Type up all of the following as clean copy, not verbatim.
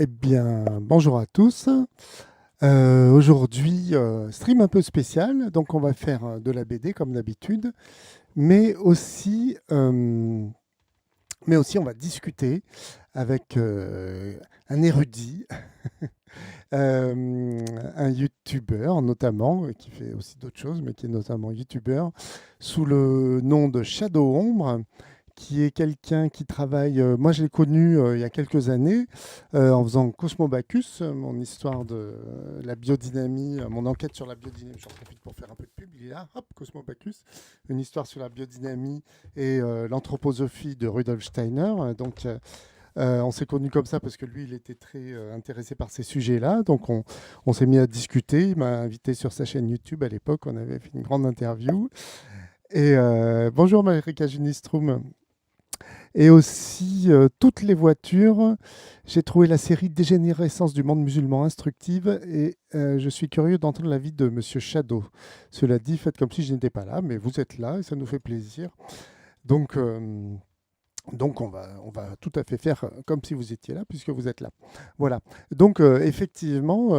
Eh bien, bonjour à tous. Aujourd'hui, stream un peu spécial. Donc, on va faire de la BD comme d'habitude, mais aussi, on va discuter avec un érudit, un youtubeur notamment, qui fait aussi d'autres choses, mais qui est notamment youtubeur, sous le nom de Shadow Ombre, qui est quelqu'un qui travaille. Moi, je l'ai connu il y a quelques années en faisant Cosmo Bacchus, mon histoire de la biodynamie, mon enquête sur la biodynamie. J'en profite pour faire un peu de pub. Il est là, hop, Cosmo Bacchus, une histoire sur la biodynamie et l'anthroposophie de Rudolf Steiner. On s'est connus comme ça parce que lui, il était très intéressé par ces sujets-là. Donc, on s'est mis à discuter. Il m'a invité sur sa chaîne YouTube à l'époque. On avait fait une grande interview. Et bonjour, Marika Junistrum. Et aussi, toutes les voitures. J'ai trouvé la série Dégénérescence du monde musulman instructive et je suis curieux d'entendre l'avis de Monsieur Shadow. Cela dit, faites comme si je n'étais pas là, mais vous êtes là et ça nous fait plaisir. Donc, on va tout à fait faire comme si vous étiez là, puisque vous êtes là. Voilà. Donc, effectivement,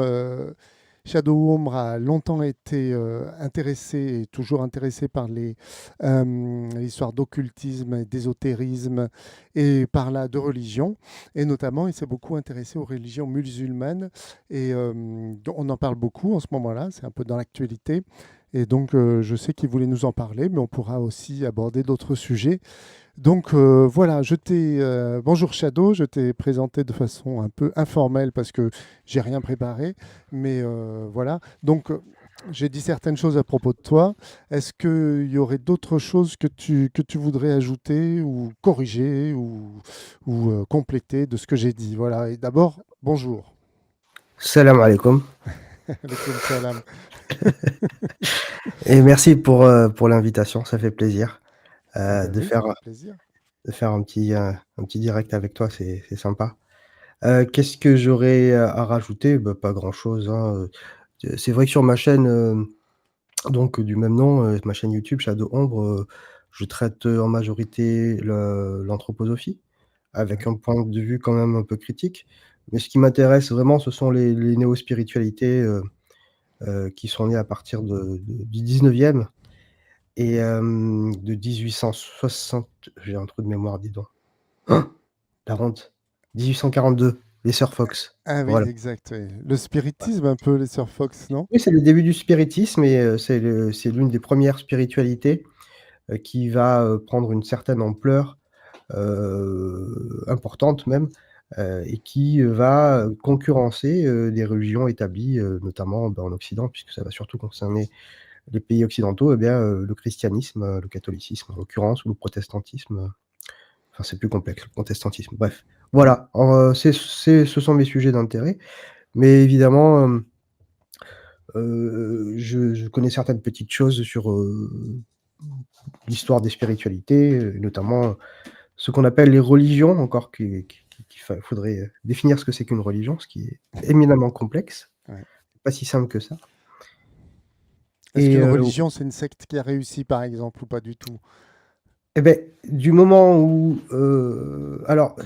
Shadow Ombre a longtemps été intéressé et toujours intéressé par l'histoire d'occultisme et d'ésotérisme et par là de religion. Et notamment, il s'est beaucoup intéressé aux religions musulmanes. Et on en parle beaucoup en ce moment-là, c'est un peu dans l'actualité. Et donc, je sais qu'il voulait nous en parler, mais on pourra aussi aborder d'autres sujets. Donc voilà, bonjour Shadow, je t'ai présenté de façon un peu informelle parce que j'ai rien préparé, mais voilà. Donc j'ai dit certaines choses à propos de toi. Est-ce qu'il y aurait d'autres choses que tu voudrais ajouter ou corriger ou compléter de ce que j'ai dit? Voilà. Et d'abord, bonjour. Salam alaikum. Alaikum salam. Et merci pour l'invitation, ça fait plaisir Ah ben de oui, ça faire, fait plaisir. de faire un petit direct avec toi, c'est sympa. Qu'est-ce que j'aurais à rajouter? Bah, pas grand-chose, hein. C'est vrai que sur ma chaîne donc du même nom, ma chaîne YouTube Shadow Ombre, je traite en majorité l'anthroposophie, avec Ouais, un point de vue quand même un peu critique. Mais ce qui m'intéresse vraiment, ce sont les néo-spiritualités qui sont nées à partir du 19e. Et de 1860, j'ai un trou de mémoire, dis donc. La honte. 1842, les sœurs Fox. ah oui, Voilà. exact. Oui. Le spiritisme, un peu, les sœurs Fox, non? Oui, c'est le début du spiritisme et c'est l'une des premières spiritualités, qui va, prendre une certaine ampleur, importante même, et qui, va concurrencer, des religions établies, notamment, bah, en Occident, puisque ça va surtout concerner les pays occidentaux, et bien, le christianisme, le catholicisme en l'occurrence ou le protestantisme. Enfin, c'est plus complexe, le protestantisme, bref. Voilà, ce sont mes sujets d'intérêt, mais évidemment, je connais certaines petites choses sur, l'histoire des spiritualités, notamment ce qu'on appelle les religions, encore qu'il faudrait, définir ce que c'est qu'une religion, ce qui est éminemment complexe, Ouais. pas si simple que ça. Est-ce Et qu'une religion, c'est une secte qui a réussi, par exemple, ou pas du tout? et beh, du moment où, alors,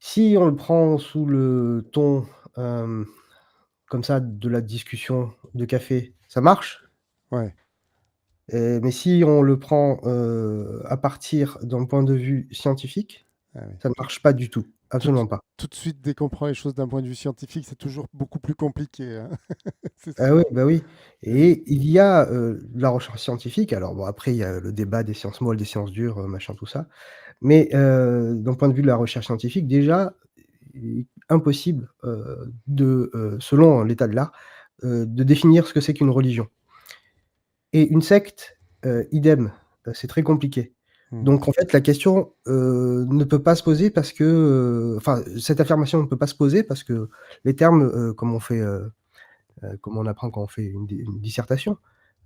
si on le prend sous le ton, hem comme ça, de la discussion de café, ça marche. Ouais. Mais si on le prend, à partir d'un point de vue scientifique, Ah oui. ça ne marche pas du tout, Tout, absolument pas. tout de suite, dès qu'on prend les choses d'un point de vue scientifique, c'est toujours beaucoup plus compliqué, hein. C'est Ah sûr. oui, bah oui, Ouais. et il y a, de la recherche scientifique, alors bon, après il y a le débat des sciences molles, des sciences dures, machin tout ça, mais d'un point de vue de la recherche scientifique, déjà, il est impossible, selon l'état de l'art, de définir ce que c'est qu'une religion. Et une secte, idem, c'est très compliqué. Mmh. Donc en fait, la question, ne peut pas se poser parce que, enfin, cette affirmation ne peut pas se poser parce que les termes, comme on fait, comme on apprend quand on fait une dissertation,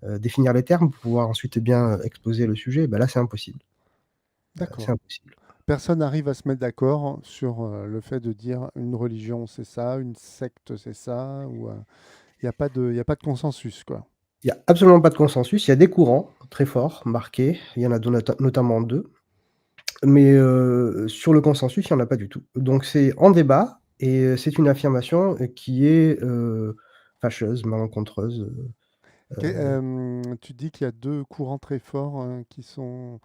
définir les termes pour pouvoir ensuite bien exposer le sujet, bah là, c'est impossible. C'est D'accord. impossible. Personne n'arrive à se mettre d'accord sur le fait de dire une religion, c'est ça, une secte, c'est ça, ou il y a pas de consensus, quoi. Il y a absolument pas de consensus. Il y a des courants très forts, marqués. Il y en a notamment 2. Mais sur le consensus, il y en a pas du tout. Donc c'est en débat, Et c'est une affirmation qui est fâcheuse, malencontreuse. Tu dis qu'il y a deux courants très forts qui sont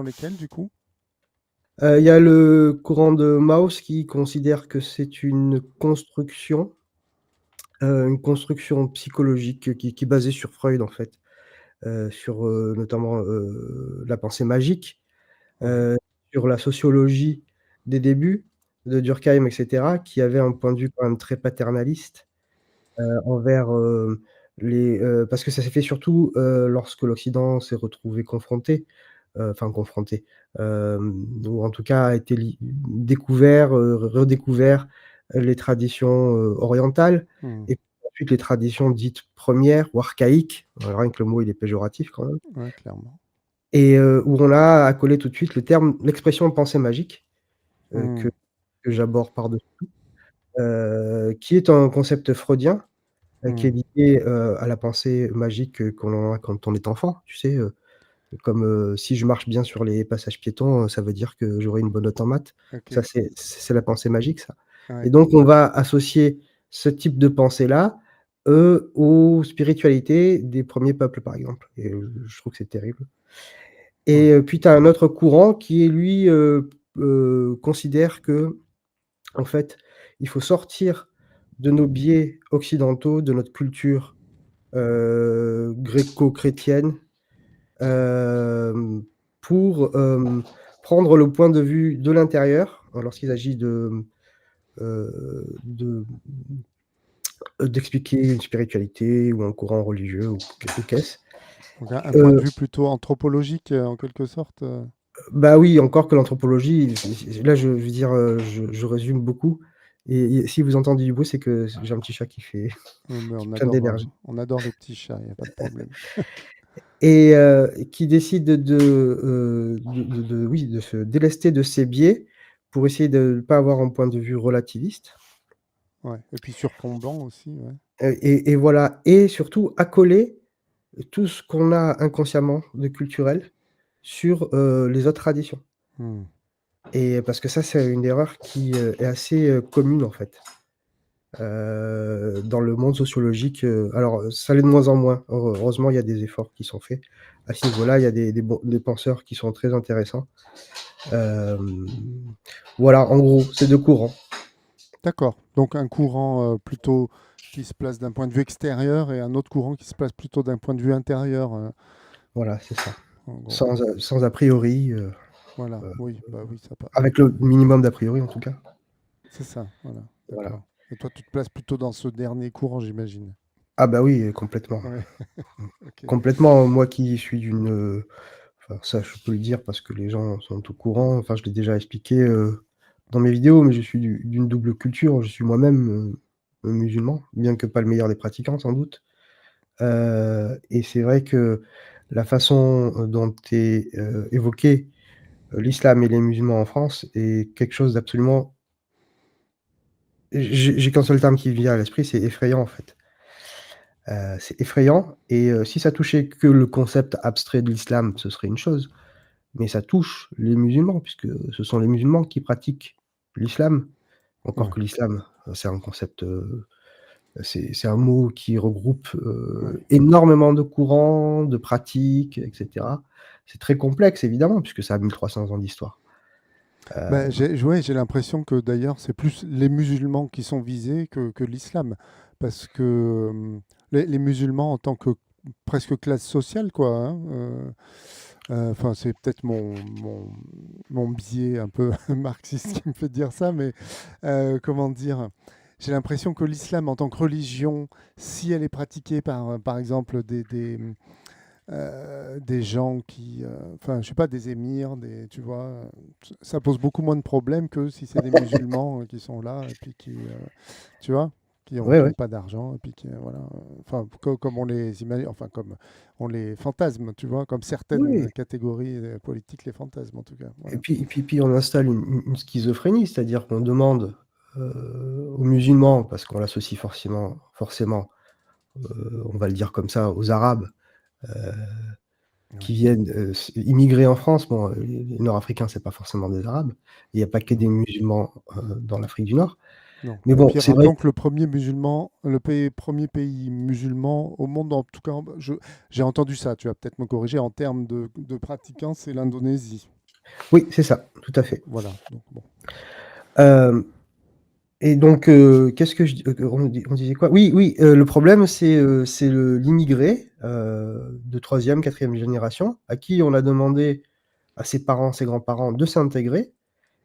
lesquels du coup? Il y a le courant de Mauss qui considère que c'est une construction psychologique qui est basée sur Freud en fait, sur notamment la pensée magique, Ouais. heu, sur la sociologie des débuts de Durkheim et cetera, qui avait un point de vue quand même très paternaliste, envers, parce que ça s'est fait surtout, lorsque l'Occident s'est retrouvé confronté, enfin confronté, ou en tout cas a été découvert, redécouvert les traditions, orientales Hmm. et ensuite les traditions dites premières ou archaïques, rien que le mot il est péjoratif quand même, Ouais, clairement. et où on a accolé tout de suite l'expression pensée magique, Hmm. que j'aborde par-dessus, qui est un concept freudien, qui est Hmm. lié, à la pensée magique, qu'on a quand on est enfant, tu sais, comme, si je marche bien sur les passages piétons, ça veut dire que j'aurai une bonne note en maths. Ok. Ça, c'est la pensée magique, ça. Et Ouais. donc on va associer ce type de pensée-là, aux spiritualités des premiers peuples, par exemple, et je trouve que c'est terrible. Ouais. Et puis tu as un autre courant qui lui, considère qu'en fait, il faut sortir de nos biais occidentaux, de notre culture, gréco-chrétienne, hem, pour, prendre le point de vue de l'intérieur, lorsqu'il s'agit d'expliquer une spiritualité ou un courant religieux ou qu'est-ce. Donc un point de Heu, vue plutôt anthropologique en quelque sorte. Bah, oui, encore que l'anthropologie, là, je veux dire, je résume beaucoup, et si vous entendez du bruit, c'est que j'ai un petit chat Mais qui est plein d'énergie. on adore les petits chats, il n'y a pas de problème. Et qui décide oui, de se délester de ses biais pour essayer de ne pas avoir un point de vue relativiste, Ouais. Et puis sur fond blanc aussi, ouais. et voilà, et surtout accoler tout ce qu'on a inconsciemment de culturel sur, les autres traditions, Hmm. et parce que ça, c'est une erreur qui, est assez, commune, en fait, dans le monde sociologique, alors, ça l'est de moins en moins. Heureusement, il y a des efforts qui sont faits à ce niveau-là. Il y a des penseurs qui sont très intéressants. Hem, voilà, en gros, c'est 2 courants. D'accord. Donc un courant plutôt qui se place d'un point de vue extérieur et un autre courant qui se place plutôt d'un point de vue intérieur, Voilà, c'est ça. en gros. Sans a priori, Voilà. heu, Oui, bah oui, ça pas. avec le minimum d'a priori, en tout cas. C'est ça, voilà. Voilà. D'accord. Et toi, tu te places plutôt dans ce dernier courant, j'imagine. Ah bah oui, complètement. Ouais. Ok. Complètement, moi qui suis enfin ça, je peux le dire parce que les gens sont au courant, enfin je l'ai déjà expliqué, dans mes vidéos, mais je suis d'une double culture. Je suis moi-même, musulman, bien que pas le meilleur des pratiquants sans doute, et c'est vrai que la façon, dont est, évoqué, l'islam et les musulmans en France est quelque chose d'absolument, j'ai qu'un seul terme qui me vient à l'esprit, c'est effrayant, en fait. C'est effrayant, et si ça touchait que le concept abstrait de l'islam, ce serait une chose, mais ça touche les musulmans puisque ce sont les musulmans qui pratiquent l'islam. Encore Ouais. que l'islam, c'est un concept, c'est un mot qui regroupe, Ouais. énormément de courants, de pratiques, et cetera. C'est très complexe évidemment puisque ça a 1 300 ans d'histoire. Bah, Hem, ouais, j'ai l'impression que d'ailleurs, c'est plus les musulmans qui sont visés que l'islam. Parce que les musulmans, en tant que presque classe sociale, quoi, hein, enfin, c'est peut-être mon biais un peu marxiste qui me fait dire ça, mais comment dire? J'ai l'impression que l'islam, en tant que religion, si elle est pratiquée par exemple, des gens enfin, je sais pas, des émirs, tu vois, ça pose beaucoup moins de problèmes que si c'est des musulmans qui sont là et puis tu vois, ouais, qui ouais. ont pas d'argent et puis qui, voilà, enfin, comme on les imagine, enfin, comme on les fantasme, tu vois, comme Oui, certaines catégories politiques les fantasmes, en tout cas, et voilà. puis on installe une schizophrénie, c'est-à-dire qu'on demande, aux musulmans, parce qu'on l'associe forcément, on va le dire comme ça, aux Arabes, heu, qui Ouais. viennent, immigrer en France. Bon, les Nord-Africains, c'est pas forcément des Arabes. Il y a pas que Mm. des musulmans, dans l'Afrique du Nord. Non, Mais bon, c'est empire, vrai. donc le premier musulman, premier pays musulman au monde, en tout cas, j'ai entendu ça, tu vas peut-être me corriger, en termes de pratiquants, c'est l'Indonésie. Oui, c'est ça, tout à fait. Voilà, donc bon. Euh, et donc, qu'est-ce que on disait quoi? Oui, oui, le problème, c'est l'immigré de troisième, quatrième génération, à qui on a demandé à ses parents, ses grands-parents de s'intégrer,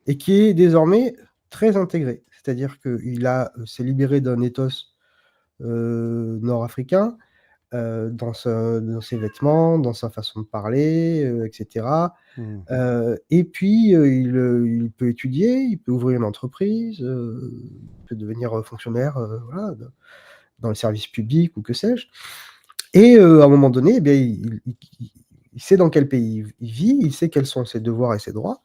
et qui est désormais très intégré. C'est-à-dire qu'il s'est libéré d'un ethos nord-africain, dans ses vêtements, dans sa façon de parler, etc. Mhm. Et puis, il peut étudier, il peut ouvrir une entreprise, il peut devenir fonctionnaire, voilà, dans le service public ou que sais-je. Et à un moment donné, eh bien, il sait dans quel pays il vit, il sait quels sont ses devoirs et ses droits.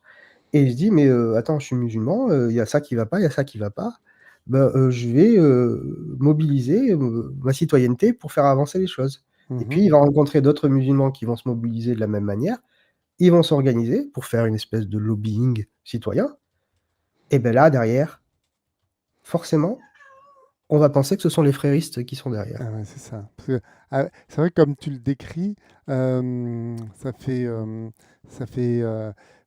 Et il se dit, mais attends, je suis musulman, il y a ça qui va pas, il y a ça qui va pas. Ben, je vais mobiliser ma citoyenneté pour faire avancer les choses. Et Mhm. puis, il va rencontrer d'autres musulmans qui vont se mobiliser de la même manière. Ils vont s'organiser pour faire une espèce de lobbying citoyen. Et bien là, derrière, forcément, on va penser que ce sont les fréristes qui sont derrière. Ah ouais, c'est ça. C'est vrai que comme tu le décris, ça fait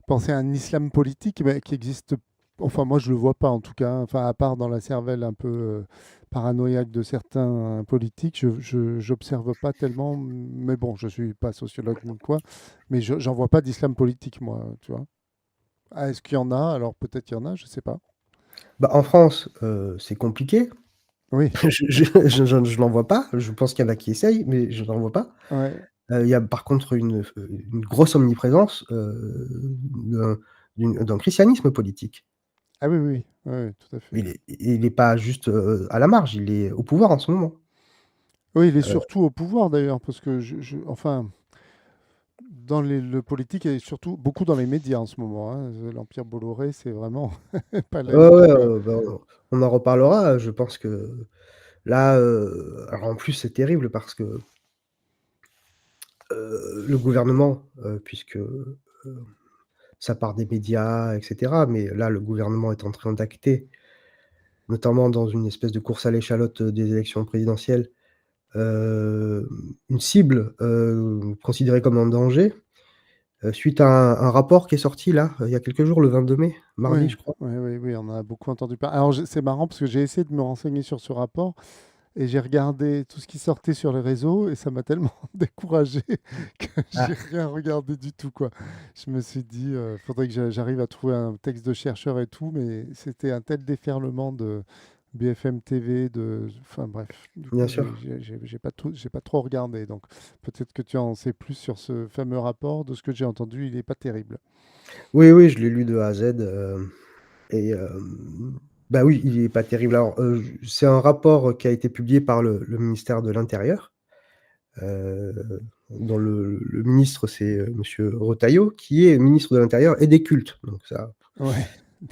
penser à un islam politique mais qui existe. Enfin, moi, je le vois pas en tout cas. Enfin, à part dans la cervelle un peu paranoïaque de certains politiques, j'observe pas tellement. Mais bon, je suis pas sociologue ni quoi. Mais j'en vois pas d'islam politique, moi, tu vois. Ah, est-ce qu'il y en a? Alors peut-être qu'il y en a, je sais pas. Bah, en France, c'est compliqué. Oui, Je n'en vois pas. Je pense qu'il y en a qui essayent, mais je n'en vois pas. ouais. Il y a par contre une grosse omniprésence d'un d'un christianisme politique. Ah oui, oui, oui, oui, tout à fait. Il est pas juste à la marge, il est au pouvoir en ce moment. Oui, il est Euh, surtout au pouvoir d'ailleurs, parce que enfin, le politique et surtout beaucoup dans les médias en ce moment, hein. L'Empire Bolloré, c'est vraiment pas ouais, laïque, ouais, quoi. bah, on en reparlera. Je pense que là, alors en plus, c'est terrible parce que le gouvernement, puisque ça part des médias, etc. Mais là, le gouvernement est en train d'acter, notamment dans une espèce de course à l'échalote des élections présidentielles, heu, une cible, considérée comme un danger, suite à un rapport qui est sorti là, il y a quelques jours, le 22 mai, mardi, Oui, je crois. oui, oui, oui, on en a beaucoup entendu parler. Alors, c'est marrant parce que j'ai essayé de me renseigner sur ce rapport et j'ai regardé tout ce qui sortait sur les réseaux et ça m'a tellement découragé que j'ai Ah, rien regardé du tout, quoi. Je me suis dit, faudrait que j'arrive à trouver un texte de chercheur et tout, mais c'était un tel déferlement de BFM TV, enfin bref, du bien coup, sûr. j'ai pas trop regardé. Donc peut-être que tu en sais plus sur ce fameux rapport. De ce que j'ai entendu, il n'est pas terrible. Oui, oui, je l'ai lu de A à Z, et bah, oui, il est pas terrible. Alors, c'est un rapport qui a été publié par le ministère de l'Intérieur, heu, dont le ministre, c'est, monsieur Retailleau, qui est ministre de l'Intérieur et des Cultes, donc ça, Ouais,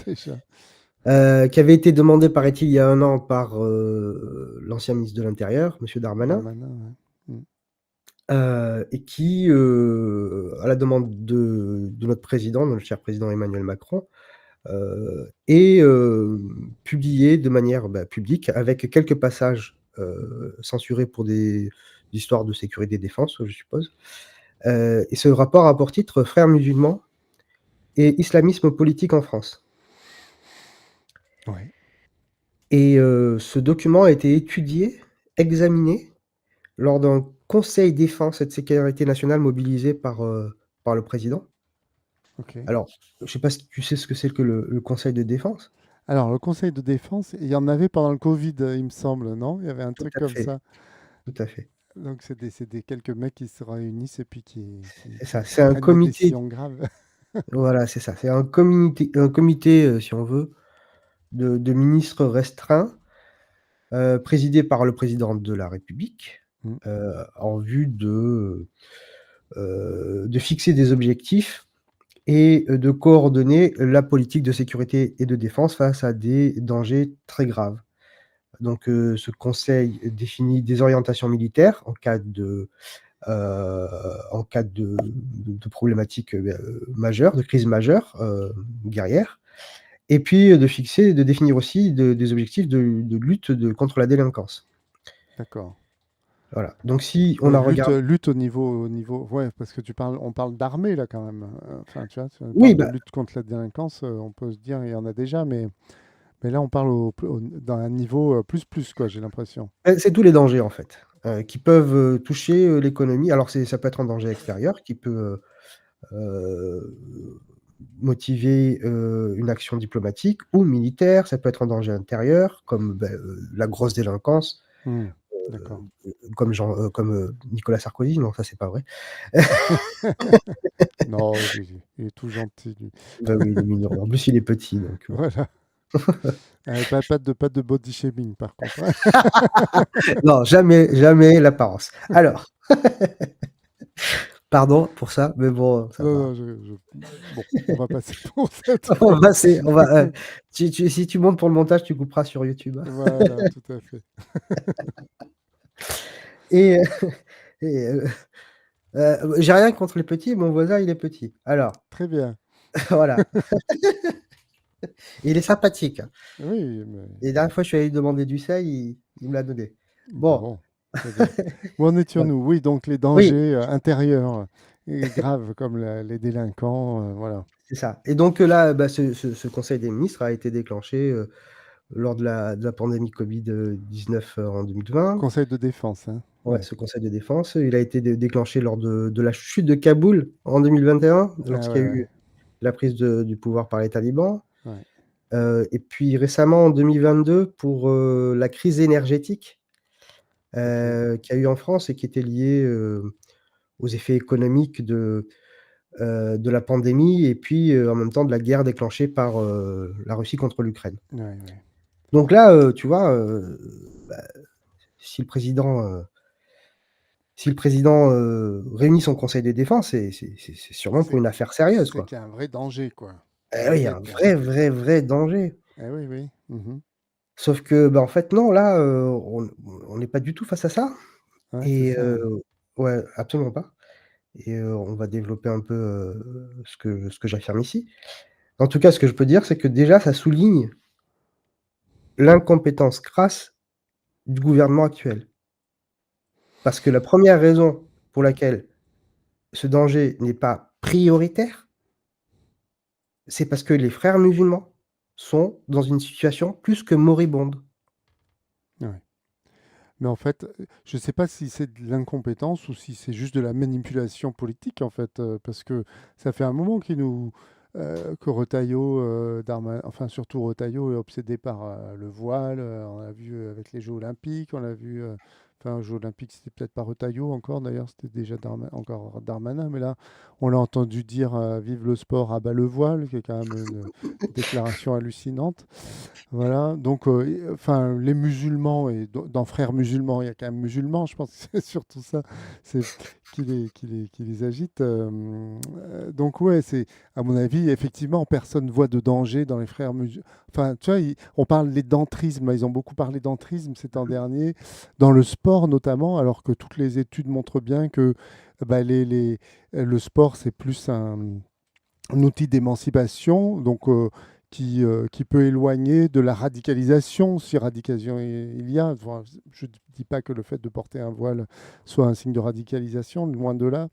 déjà. qui avait été demandé, paraît-il, il y a 1 an par, l'ancien ministre de l'Intérieur, monsieur Darmanin, Darmanin, ouais. et qui, à la demande de notre président, notre cher président Emmanuel Macron, est, publié de manière, bah, publique avec quelques passages, censurés pour des histoires de sécurité défense, je suppose. Et ce rapport a pour titre «Frères musulmans et islamisme politique en France». Ouais. Et ce document a été étudié, examiné lors d'un conseil défense et de sécurité nationale mobilisé par le président. Ok. Alors, je sais pas si tu sais ce que c'est que le conseil de défense? Alors, le conseil de défense, il y en avait pendant le Covid, il me semble, non? Il y avait un Tout truc à comme fait, ça. tout à fait. Donc, c'est des quelques mecs qui se réunissent et puis C'est ça, qui c'est un prennent des comité. décisions graves. Voilà, c'est ça. C'est un comité, si on veut, de ministres restreints, présidé par le président de la République, Mm. en vue de fixer des objectifs et de coordonner la politique de sécurité et de défense face à des dangers très graves. Donc, ce conseil définit des orientations militaires heu, en cas de problématiques, majeures, de crises majeures, guerrières. et puis de définir aussi des objectifs de lutte contre la délinquance. D'accord. Voilà. Donc si on Mais a lutte, regardé... lutte au niveau, ouais, parce que on parle d'armée là quand même. Enfin, tu vois, si on Oui, parle de bah, lutte contre la délinquance, on peut se dire il y en a déjà, mais là on parle dans un niveau plus quoi, j'ai l'impression. c'est tous les dangers en fait, qui peuvent toucher l'économie. Alors ça peut être un danger extérieur qui peut euh, motiver une action diplomatique ou militaire. Ça peut être un danger intérieur, comme la grosse délinquance, Hmm, d'accord. comme Nicolas Sarkozy. Non, ça c'est pas vrai. Non, il est tout gentil, lui. Bah oui, il est mignon. En plus, il est petit, donc. Voilà. Pas de body shaming par contre, hein. Non, jamais, jamais l'apparence. Alors, pardon pour ça, mais bon, ça Non, va. non, bon, on va passer pour cette On fois. va, si tu montes pour le montage, tu couperas sur YouTube. Voilà, tout à fait. Et, et, j'ai rien contre les petits, mon voisin, il est petit. Alors, Très bien. voilà. Il est sympathique. Oui, mais Et la dernière fois, je suis allé lui demander du sel, il me l'a donné. Bon. bon, très bien. Où en Voilà. étions-nous? Oui, donc les Oui, dangers intérieurs et graves comme les délinquants, voilà. c'est ça. Et donc là, bah, ce Conseil des ministres a été déclenché lors de la pandémie Covid-19 en 2020. Conseil de défense, hein. Ouais, Ouais. ce conseil de défense, il a été déclenché lors de la chute de Kaboul en 2021, Ah lorsqu'il y ouais, a ouais, eu la prise du pouvoir par les talibans. ouais. Et puis récemment, en 2022, pour la crise énergétique Ok. qu'il y a eu en France et qui était liée aux effets économiques de la pandémie et puis en même temps de la guerre déclenchée par la Russie contre l'Ukraine. Ouais, ouais. Donc là, tu vois, bah, si le président réunit son conseil de défense, c'est sûrement pour C'est une affaire sérieuse, c'est quoi. qu'il y a un vrai danger, quoi. Eh oui, il y a un Direct, hein. vrai, vrai, vrai danger. Eh oui, oui. Mhm. Sauf que, bah, en fait, non, là, on n'est pas du tout face à ça Ouais, c'est et ça, hein. ouais, absolument pas et on va développer un peu, ce que j'affirme ici. En tout cas, ce que je peux dire, c'est que déjà, ça souligne l'incompétence crasse du gouvernement actuel. Parce que la première raison pour laquelle ce danger n'est pas prioritaire, c'est parce que les Frères musulmans sont dans une situation plus que moribonde. Ouais. Mais en fait, je ne sais pas si c'est de l'incompétence ou si c'est juste de la manipulation politique, en fait, parce que ça fait un moment que Retailleau, enfin surtout Retailleau, est obsédé par le voile. On l'a vu avec les Jeux Olympiques, on l'a vu. Enfin, aux Jeux Olympiques, c'était peut-être pas Retailleau encore, d'ailleurs, c'était déjà encore Darmanin, mais là, on l'a entendu dire Vive le sport, abat le voile, qui est quand même une déclaration hallucinante. Voilà, donc, enfin, les musulmans, et dans Frères musulmans, il y a quand même musulmans, je pense que c'est surtout ça, c'est qui les agite. Donc, ouais, c'est, à mon avis, effectivement, personne ne voit de danger dans les Frères musulmans. Enfin, tu vois, on parle d'entrisme, ils ont beaucoup parlé d'entrisme ces temps derniers, dans le sport notamment, alors que toutes les études montrent bien que bah, le sport, c'est plus un outil d'émancipation, donc qui peut éloigner de la radicalisation, si radicalisation il y a. Enfin, je ne dis pas que le fait de porter un voile soit un signe de radicalisation, loin de là.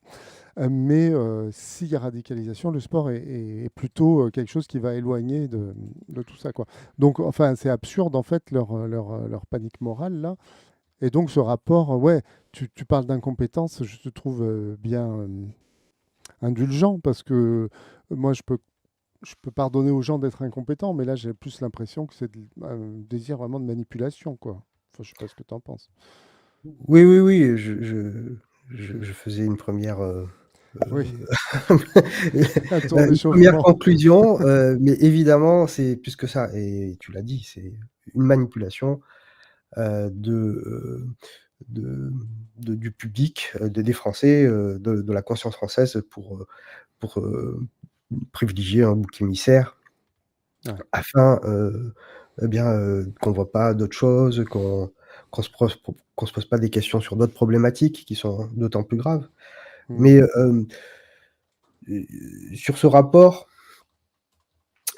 Mais s'il y a radicalisation, le sport est plutôt quelque chose qui va éloigner de tout ça, quoi. Donc, enfin, c'est absurde, en fait, leur panique morale, là. Et donc, ce rapport, ouais, tu parles d'incompétence, je te trouve bien indulgent, parce que moi, je peux pardonner aux gens d'être incompétents, mais là, j'ai plus l'impression que c'est un désir vraiment de manipulation, quoi. Enfin, je sais pas ce que tu en penses. Oui, oui, oui, je faisais une première, Oui, heu, un tour une première d'échauffement. conclusion, mais évidemment, c'est plus que ça et tu l'as dit, c'est une manipulation, de, de du public, des Français, de la conscience française pour privilégier un bouc émissaire Ouais. afin, eh bien, qu'on voit pas d'autres choses, qu'on se pose pas des questions sur d'autres problématiques qui sont d'autant plus graves. Mm. Mais, sur ce rapport,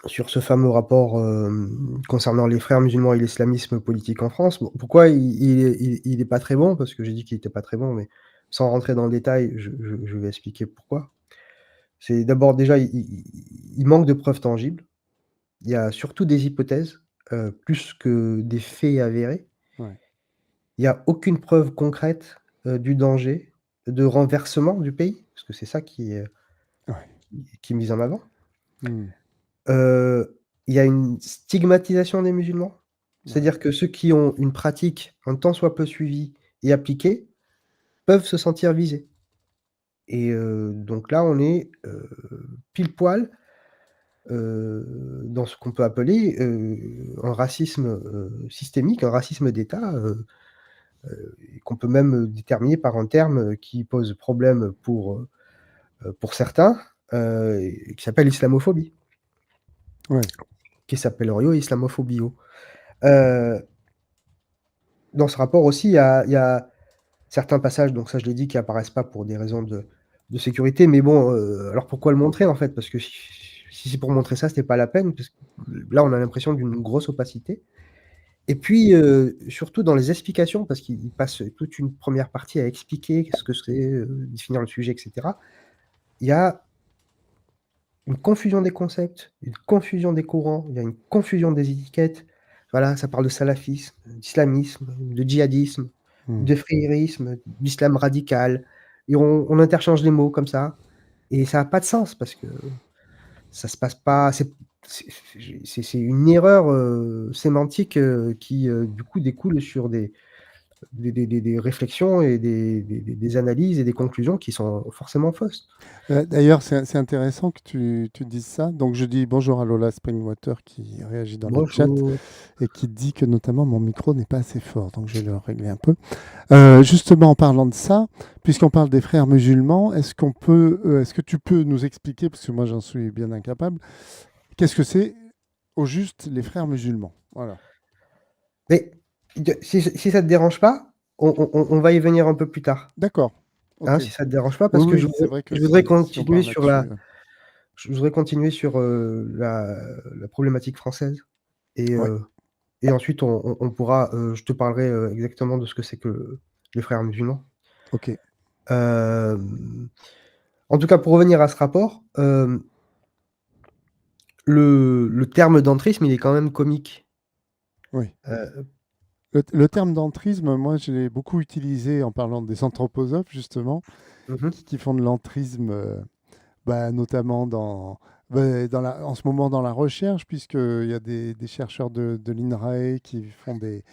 sur ce fameux rapport, concernant les frères musulmans et l'islamisme politique en France. Bon, pourquoi il est pas très bon? Parce que j'ai dit qu'il était pas très bon, mais sans rentrer dans le détail, je vais expliquer pourquoi. C'est d'abord déjà, il manque de preuves tangibles. Il y a surtout des hypothèses, plus que des faits avérés. Ouais, Il y a aucune preuve concrète, du danger de renversement du pays, parce que c'est ça ouais. qui est mis en avant. Mmh. Il y a une stigmatisation des musulmans. Ouais, C'est-à-dire que ceux qui ont une pratique un tant soit peu suivie et appliquée, peuvent se sentir visés et donc là, on est, pile poil, dans ce qu'on peut appeler, un racisme, systémique, un racisme d'État, et qu'on peut même, déterminer par un terme, qui pose problème pour certains, et qui s'appelle islamophobie, ouais, qui s'appellerio islamophobio. Heu, dans ce rapport aussi, il y a certains passages, donc ça je l'ai dit, qui apparaissent pas pour des raisons de sécurité, mais bon, alors pourquoi le montrer en fait? Parce que si c'est pour montrer ça, c'était pas la peine, parce que là, on a l'impression d'une grosse opacité et puis, surtout dans les explications, parce qu'il passe toute une première partie à expliquer ce que c'est, définir le sujet et cetera. Il y a une confusion des concepts, une confusion des courants, il y a une confusion des étiquettes. Voilà, ça parle de salafisme, d'islamisme, de djihadisme, mmh. de fréirisme, d'islam radical et on interchange les mots comme ça et ça a pas de sens parce que ça se passe pas c'est une erreur, sémantique, qui, du coup découle sur des réflexions et des analyses et des conclusions qui sont forcément fausses. D'ailleurs, c'est intéressant que tu dises ça. Donc je dis bonjour à Lola Springwater qui réagit dans le chat Bonjour. et qui dit que notamment mon micro n'est pas assez fort, donc je vais le régler un peu. Justement, en parlant de ça, puisqu'on parle des frères musulmans, est-ce que tu peux nous expliquer, parce que moi j'en suis bien incapable, qu'est-ce que c'est au juste les frères musulmans? Voilà. Mais si ça te dérange pas, on va y venir un peu plus tard, D'accord. hein, Ok. si ça te dérange pas, Oui, parce que oui, c'est vrai que je voudrais si on continuer parle sur là-dessus. la problématique française et Ouais. heu et ensuite on pourra, je te parlerai, exactement de ce que c'est que les frères musulmans. Ok. Hem, en tout cas, pour revenir à ce rapport, le terme d'entrisme, il est quand même comique. Oui. Heu, Le terme d'entrisme, moi, je l'ai beaucoup utilisé en parlant des anthroposophes, justement, mmh mh. qui font de l'entrisme, bah, notamment en ce moment dans la recherche, puisqu'il y a des chercheurs de l'INRAE qui font des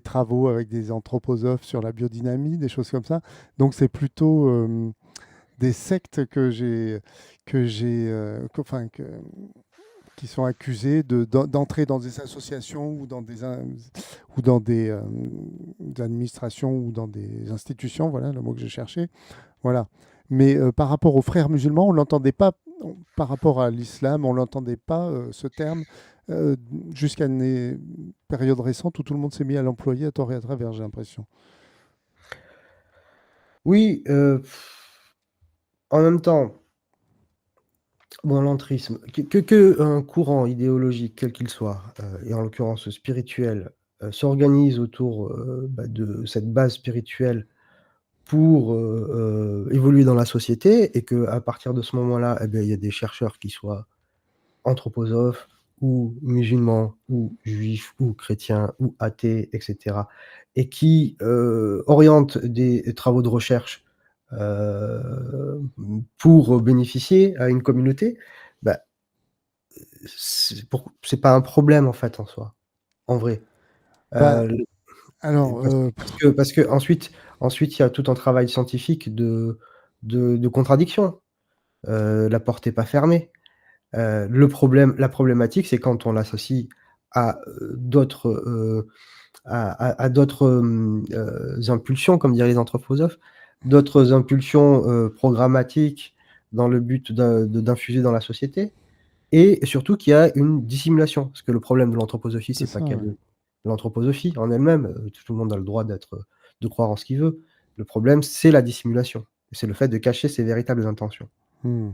travaux avec des anthroposophes sur la biodynamie, des choses comme ça. Donc, c'est plutôt des sectes enfin, qui sont accusés d'entrer dans des associations ou dans des administrations ou dans des institutions, voilà le mot que je cherchais. Voilà. Mais par rapport aux frères musulmans, on l'entendait pas, par rapport à l'islam, on l'entendait pas, ce terme, euh, jusqu'à une période récente où tout le monde s'est mis à l'employer à tort et à travers, j'ai l'impression. Oui, en même temps, bon, l'entrisme, un courant idéologique, quel qu'il soit, et en l'occurrence spirituel, s'organise autour, bah, de cette base spirituelle pour, évoluer dans la société et qu'à partir de ce moment-là, et beh, il y a des chercheurs qui soient anthroposophes ou musulmans ou juifs ou chrétiens ou athées et cetera et qui, orientent des travaux de recherche, pour bénéficier à une communauté, bah, c'est pas un problème en fait en soi, en vrai. Bah, L et alors, parce que ensuite il y a tout un travail scientifique de contradiction. La porte est pas fermée. La problématique, c'est quand on l'associe à, d'autres, à d'autres, impulsions, comme diraient les anthroposophes, d'autres impulsions, programmatiques dans le but d'infuser dans la société et surtout qu'il y a une dissimulation. Parce que le problème de l'anthroposophie, c'est c'est pas ça, qu'elle ouais. est l'anthroposophie en elle-même, tout le monde a le droit de croire en ce qu'il veut. Le problème, c'est la dissimulation. C'est le fait de cacher ses véritables intentions. Hmm.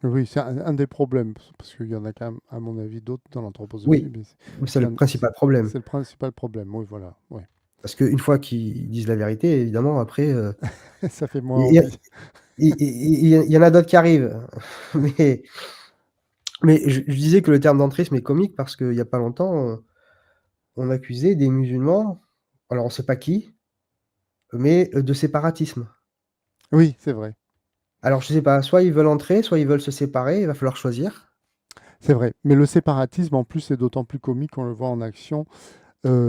Oui, c'est un des problèmes, parce qu'il y en a quand même, à mon avis, d'autres dans l'anthroposophie, Oui, mais c'est le c'est principal problème. c'est le principal problème. Oui, voilà. Ouais. Parce qu'une fois qu'ils disent la vérité, évidemment, après, Ça fait moins il y a envie. il y en a d'autres qui arrivent. Mais je disais que le terme d'entrisme est comique parce qu'il y a pas longtemps, on accusait des musulmans, alors on sait pas qui, mais de séparatisme. Oui, c'est vrai. Alors je sais pas, soit ils veulent entrer, soit ils veulent se séparer, il va falloir choisir. C'est vrai. Mais le séparatisme, en plus, c'est d'autant plus comique qu'on le voit en action.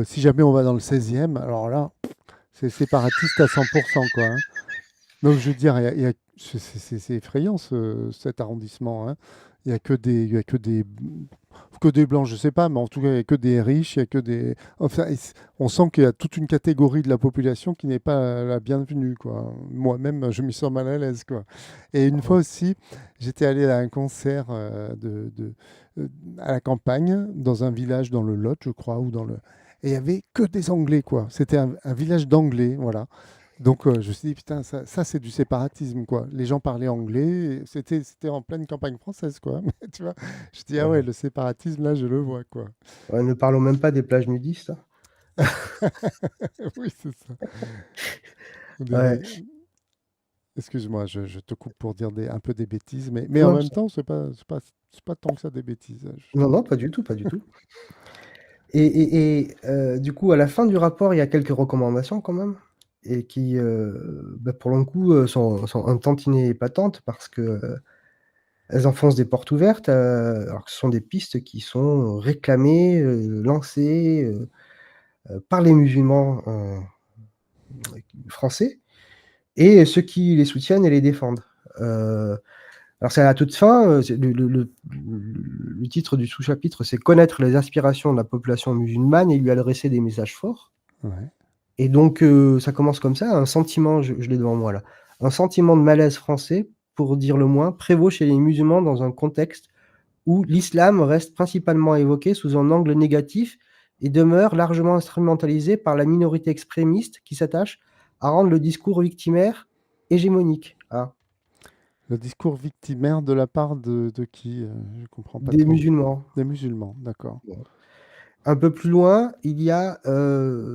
Si jamais on va dans le 16e, alors là, c'est séparatiste à 100%, quoi, hein. Donc, je veux dire, c'est effrayant cet arrondissement, hein. Il y a que des blancs, je sais pas, mais en tout cas, il n'y a que des riches, il y a que des. Enfin, on sent qu'il y a toute une catégorie de la population qui n'est pas la bienvenue, quoi. Moi-même, je m'y sens mal à l'aise, quoi. Et une fois aussi, j'étais allé à un concert euh, à la campagne, dans un village dans le Lot, je crois, ou dans le. Et il y avait que des Anglais, quoi. C'était un village d'Anglais, voilà. Donc, je me suis dit, putain, ça c'est du séparatisme, quoi. Les gens parlaient anglais, c'était en pleine campagne française, quoi. Mais tu vois, je dis, ah ouais, Ouais. le séparatisme, là, je le vois, quoi. Ouais, ne parlons même pas des plages nudistes, hein. Oui, c'est ça. On Ouais. dirait- Excuse-moi, je te coupe pour dire un peu des bêtises, mais en Non, même temps, c'est pas tant que ça des bêtises, hein, je non, trouve. non, pas du tout, pas du tout. Du coup, à la fin du rapport, il y a quelques recommandations quand même et qui, bah, pour le coup, sont un tantinet épatantes parce que, elles enfoncent des portes ouvertes, alors que ce sont des pistes qui sont réclamées, lancées, par les musulmans, français et ceux qui les soutiennent et les défendent. Heu, alors c'est à la toute fin, c'est le titre du sous-chapitre, c'est «Connaître les aspirations de la population musulmane et lui adresser des messages forts». Ouais. Et donc, ça commence comme ça, un sentiment, je l'ai devant moi là. Un sentiment de malaise français, pour dire le moins, prévaut chez les musulmans dans un contexte où l'islam reste principalement évoqué sous un angle négatif et demeure largement instrumentalisé par la minorité extrémiste qui s'attache à rendre le discours victimaire hégémonique. Ah, Le discours victimaire de la part de qui? Je comprends pas des trop. musulmans. Des musulmans, d'accord. Bon. Un peu plus loin, il y a,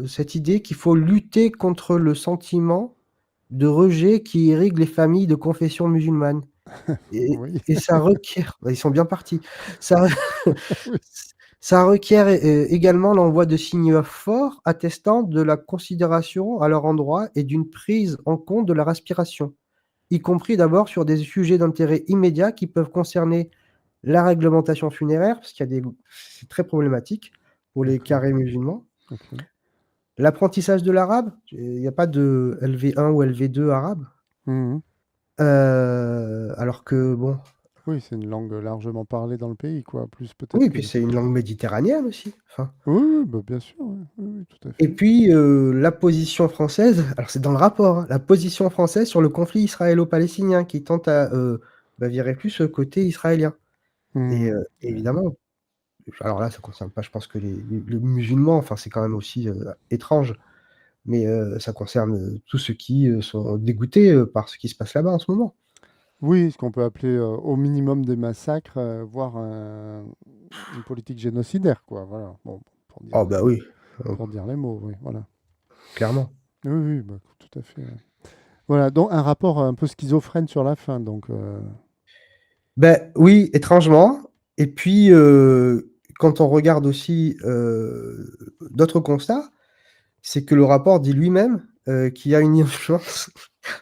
cette idée qu'il faut lutter contre le sentiment de rejet qui irrigue les familles de confession musulmane. Oui, Et ça requiert, bah, ils sont bien partis. Ça oui, ça requiert, également l'envoi de signes forts attestant de la considération à leur endroit et d'une prise en compte de leur aspiration, y compris d'abord sur des sujets d'intérêt immédiat qui peuvent concerner la réglementation funéraire, parce qu'il y a des c'est très problématique pour les d'accord. carrés musulmans. Ok. L'apprentissage de l'arabe, il y a pas de LV1 ou LV2 arabe, Mhm. alors que bon. Oui, c'est une langue largement parlée dans le pays, quoi. Plus peut-être Oui, que. puis c'est une langue méditerranéenne aussi, enfin. Oui, oui, bah, bien sûr, oui, oui, oui, tout à Et fait. puis, la position française, alors c'est dans le rapport, hein, la position française sur le conflit israélo-palestinien qui tente à, bah, virer plus, côté israélien et Mhm. Ouais. évidemment, alors là, ça concerne pas, je pense que les musulmans, enfin, c'est quand même aussi, étrange, mais ça concerne, tous ceux qui, sont dégoûtés, par ce qui se passe là-bas en ce moment. Oui, ce qu'on peut appeler au minimum des massacres, voire une politique génocidaire, quoi. Voilà. Bon, Ah bah oui, heu, pour dire les mots, oui, voilà. clairement. Oui, oui, bah, tout à fait, ouais. Voilà, donc un rapport un peu schizophrène sur la fin, donc. Beh, oui, étrangement et puis, quand on regarde aussi, d'autres constats, c'est que le rapport dit lui-même, qu'il y a une influence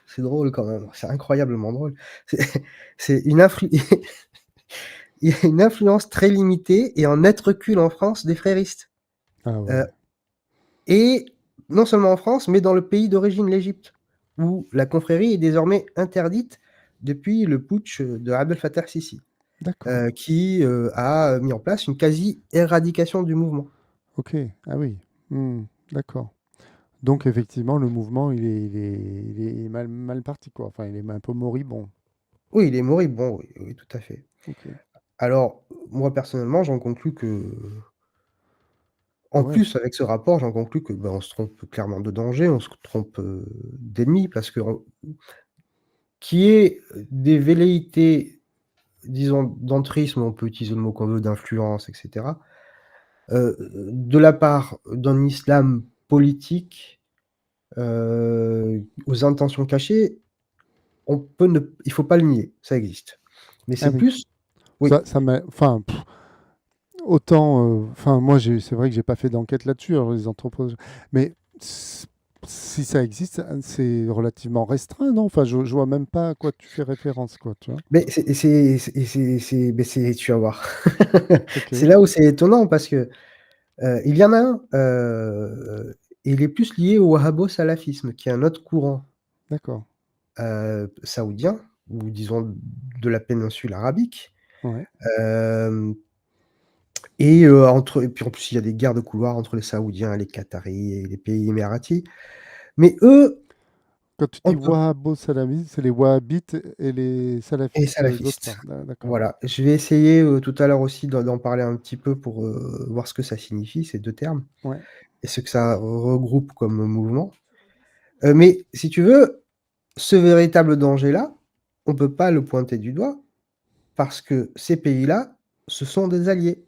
c'est drôle quand même, c'est incroyablement drôle. C'est c'est une influ il y a une influence très limitée et en net recul en France des fréristes, Ah ouais. heu et non seulement en France, mais dans le pays d'origine, l'Égypte, où la confrérie est désormais interdite depuis le putsch, de Abdel Fattah el-Sissi, D'accord. qui, a mis en place une quasi-éradication du mouvement. Ok. Ah oui. Hmm, d'accord. Donc effectivement, le mouvement, il est mal parti, quoi. Enfin, il est un peu moribond. Oui, il est moribond, oui, oui, tout à fait. Ok. Alors, moi personnellement, j'en conclus que en Ouais. plus avec ce rapport, j'en conclus que, bah, on se trompe clairement de danger, on se trompe, d'ennemi parce qu'on qu'il y ait des velléités disons, d'entrisme, on peut utiliser le mot qu'on veut, d'influence, et cetera, de la part d'un islam politique, aux intentions cachées, il faut pas le nier, ça existe. Mais Ah c'est oui, plus oui, ça m'a, enfin, autant, enfin, moi, c'est vrai que j'ai pas fait d'enquête là-dessus, alors les entreprises, mais si ça existe, c'est relativement restreint, non? Enfin, je vois même pas à quoi tu fais référence, quoi, tu vois? mais tu vas voir. C'est Ok, là où c'est étonnant parce que, il y en a un, il est plus lié au wahhabo-salafisme, qui est un autre courant, d'accord, saoudien ou disons de la péninsule arabique, ouais. hem et puis en plus il y a des guerres de couloirs entre les Saoudiens, les Qataris et les pays émiratis. Mais eux, Quand tu dis on peut Wahhabo Salami, c'est les Wahhabites et les et salafistes d'autre salafistes. part. D'accord. Voilà, je vais essayer, tout à l'heure aussi d'en parler un petit peu pour, voir ce que ça signifie ces 2 termes Ouais. et ce que ça regroupe comme mouvement. Mais si tu veux, ce véritable danger-là, on peut pas le pointer du doigt parce que ces pays-là, ce sont des alliés,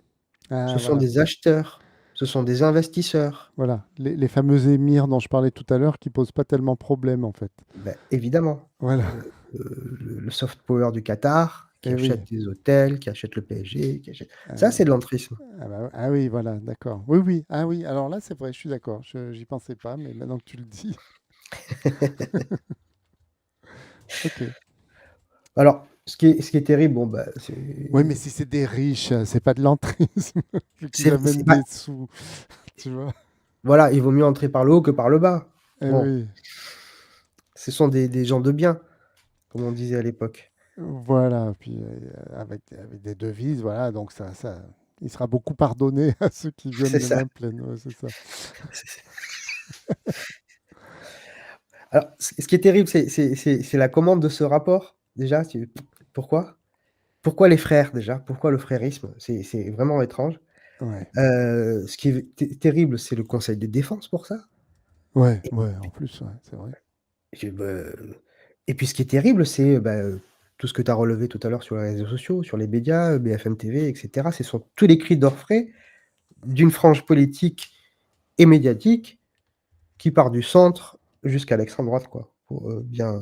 Ah, ce sont voilà. des acheteurs, ce sont des investisseurs. Voilà. Les fameux émirs dont je parlais tout à l'heure qui posent pas tellement problème, en fait. Beh, évidemment, Voilà. le soft power du Qatar qui Eh oui. achète des hôtels, qui achète le PSG, qui achète ça, Ah, c'est de l'entrisme. ah oui, voilà, d'accord. Oui, oui. Ah oui, alors là, c'est vrai, je suis d'accord. J'y pensais pas, mais maintenant que tu le dis. Ok. Alors, ce qui est terrible, bon, bah, Oui, mais si c'est des riches, c'est pas de l'entrisme. Qu'ils c'est amènent bah, des sous, tu vois. voilà, il vaut mieux entrer par le haut que par le bas. Eh Bon, oui. ce sont des gens de bien, comme on disait à l'époque. Voilà, puis avec des devises, voilà, donc il sera beaucoup pardonné à ceux qui viennent C'est les ça. mains pleines, ouais, c'est ça. Alors, ce qui est terrible, c'est la commande de ce rapport, déjà, pourquoi? Pourquoi les frères, déjà? Pourquoi le frérisme? C'est vraiment étrange. Ouais, Ce qui est terrible, c'est le conseil de défense pour ça ouais, et ouais, en plus, ouais, c'est vrai. bah, et puis ce qui est terrible, c'est, bah, tout ce que tu as relevé tout à l'heure sur les réseaux sociaux, sur les médias, BFM TV et cetera. Ce sont tous les cris d'orfraie d'une frange politique et médiatique qui part du centre jusqu'à l'extrême droite, quoi, pour, bien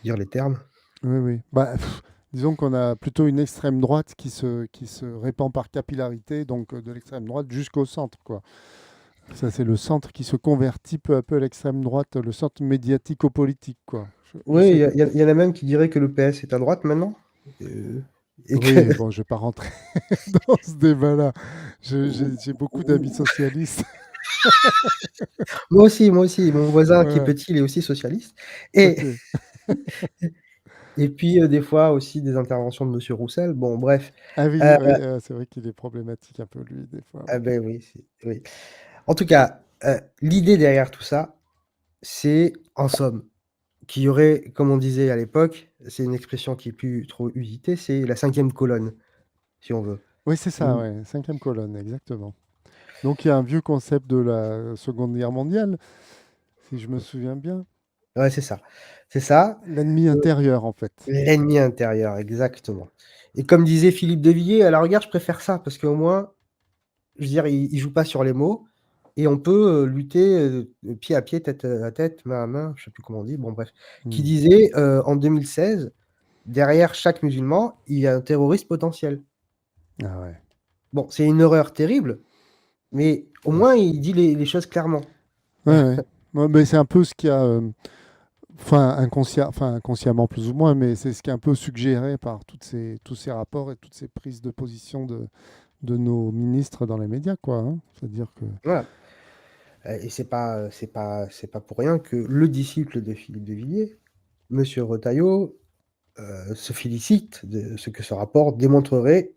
dire les termes. Oui, oui. Bah, disons qu'on a plutôt une extrême droite qui se répand par capillarité, donc de l'extrême droite jusqu'au centre, quoi. Ça, c'est le centre qui se convertit peu à peu à l'extrême droite, le centre médiatico-politique, quoi. Je Oui, sais. il y en a même qui diraient que le PS est à droite maintenant, heu et que Oui, bon, je vais pas rentrer dans ce débat-là. J'ai beaucoup d'amis socialistes. moi aussi, mon voisin qui est Voilà. petit, il est aussi socialiste et Ok. et puis, des fois aussi des interventions de monsieur Roussel. Bon bref, Ah oui, heu, oui, c'est vrai qu'il est problématique un peu lui, des fois, ah ouais. beh, oui, oui. En tout cas, l'idée derrière tout ça, c'est en somme qu'il y aurait, comme on disait à l'époque, c'est une expression qui est plus trop usitée, c'est la cinquième colonne, si on veut. Oui, c'est ça, Mmh. ouais, 5e colonne, exactement. Donc il y a un vieux concept de la Seconde Guerre mondiale, si je me souviens bien. Ouais, c'est ça. C'est ça, L'ennemi intérieur, en fait. l'ennemi intérieur, exactement et comme disait Philippe de Villiers, à la rigueur, je préfère ça parce qu'au moins, je veux dire, il joue pas sur les mots et on peut, lutter, pied à pied, tête, à tête, main à main, je sais plus comment on dit, bon bref. Qui Hmm. disait, en 2016: «Derrière chaque musulman, il y a un terroriste potentiel». Ah ouais. Bon, c'est une horreur terrible, mais au Ouais, moins il dit les choses clairement. ouais, ouais. Ouais, mais c'est un peu ce qui a, enfin, enfin, inconsciemment plus ou moins, mais c'est ce qui est un peu suggéré par tous ces rapports et toutes ces prises de position de nos ministres dans les médias, quoi, hein. C'est-à-dire que. Voilà, et c'est pas pour rien que le disciple de Philippe de Villiers, monsieur Retailleau, se félicite de ce que ce rapport démontrerait,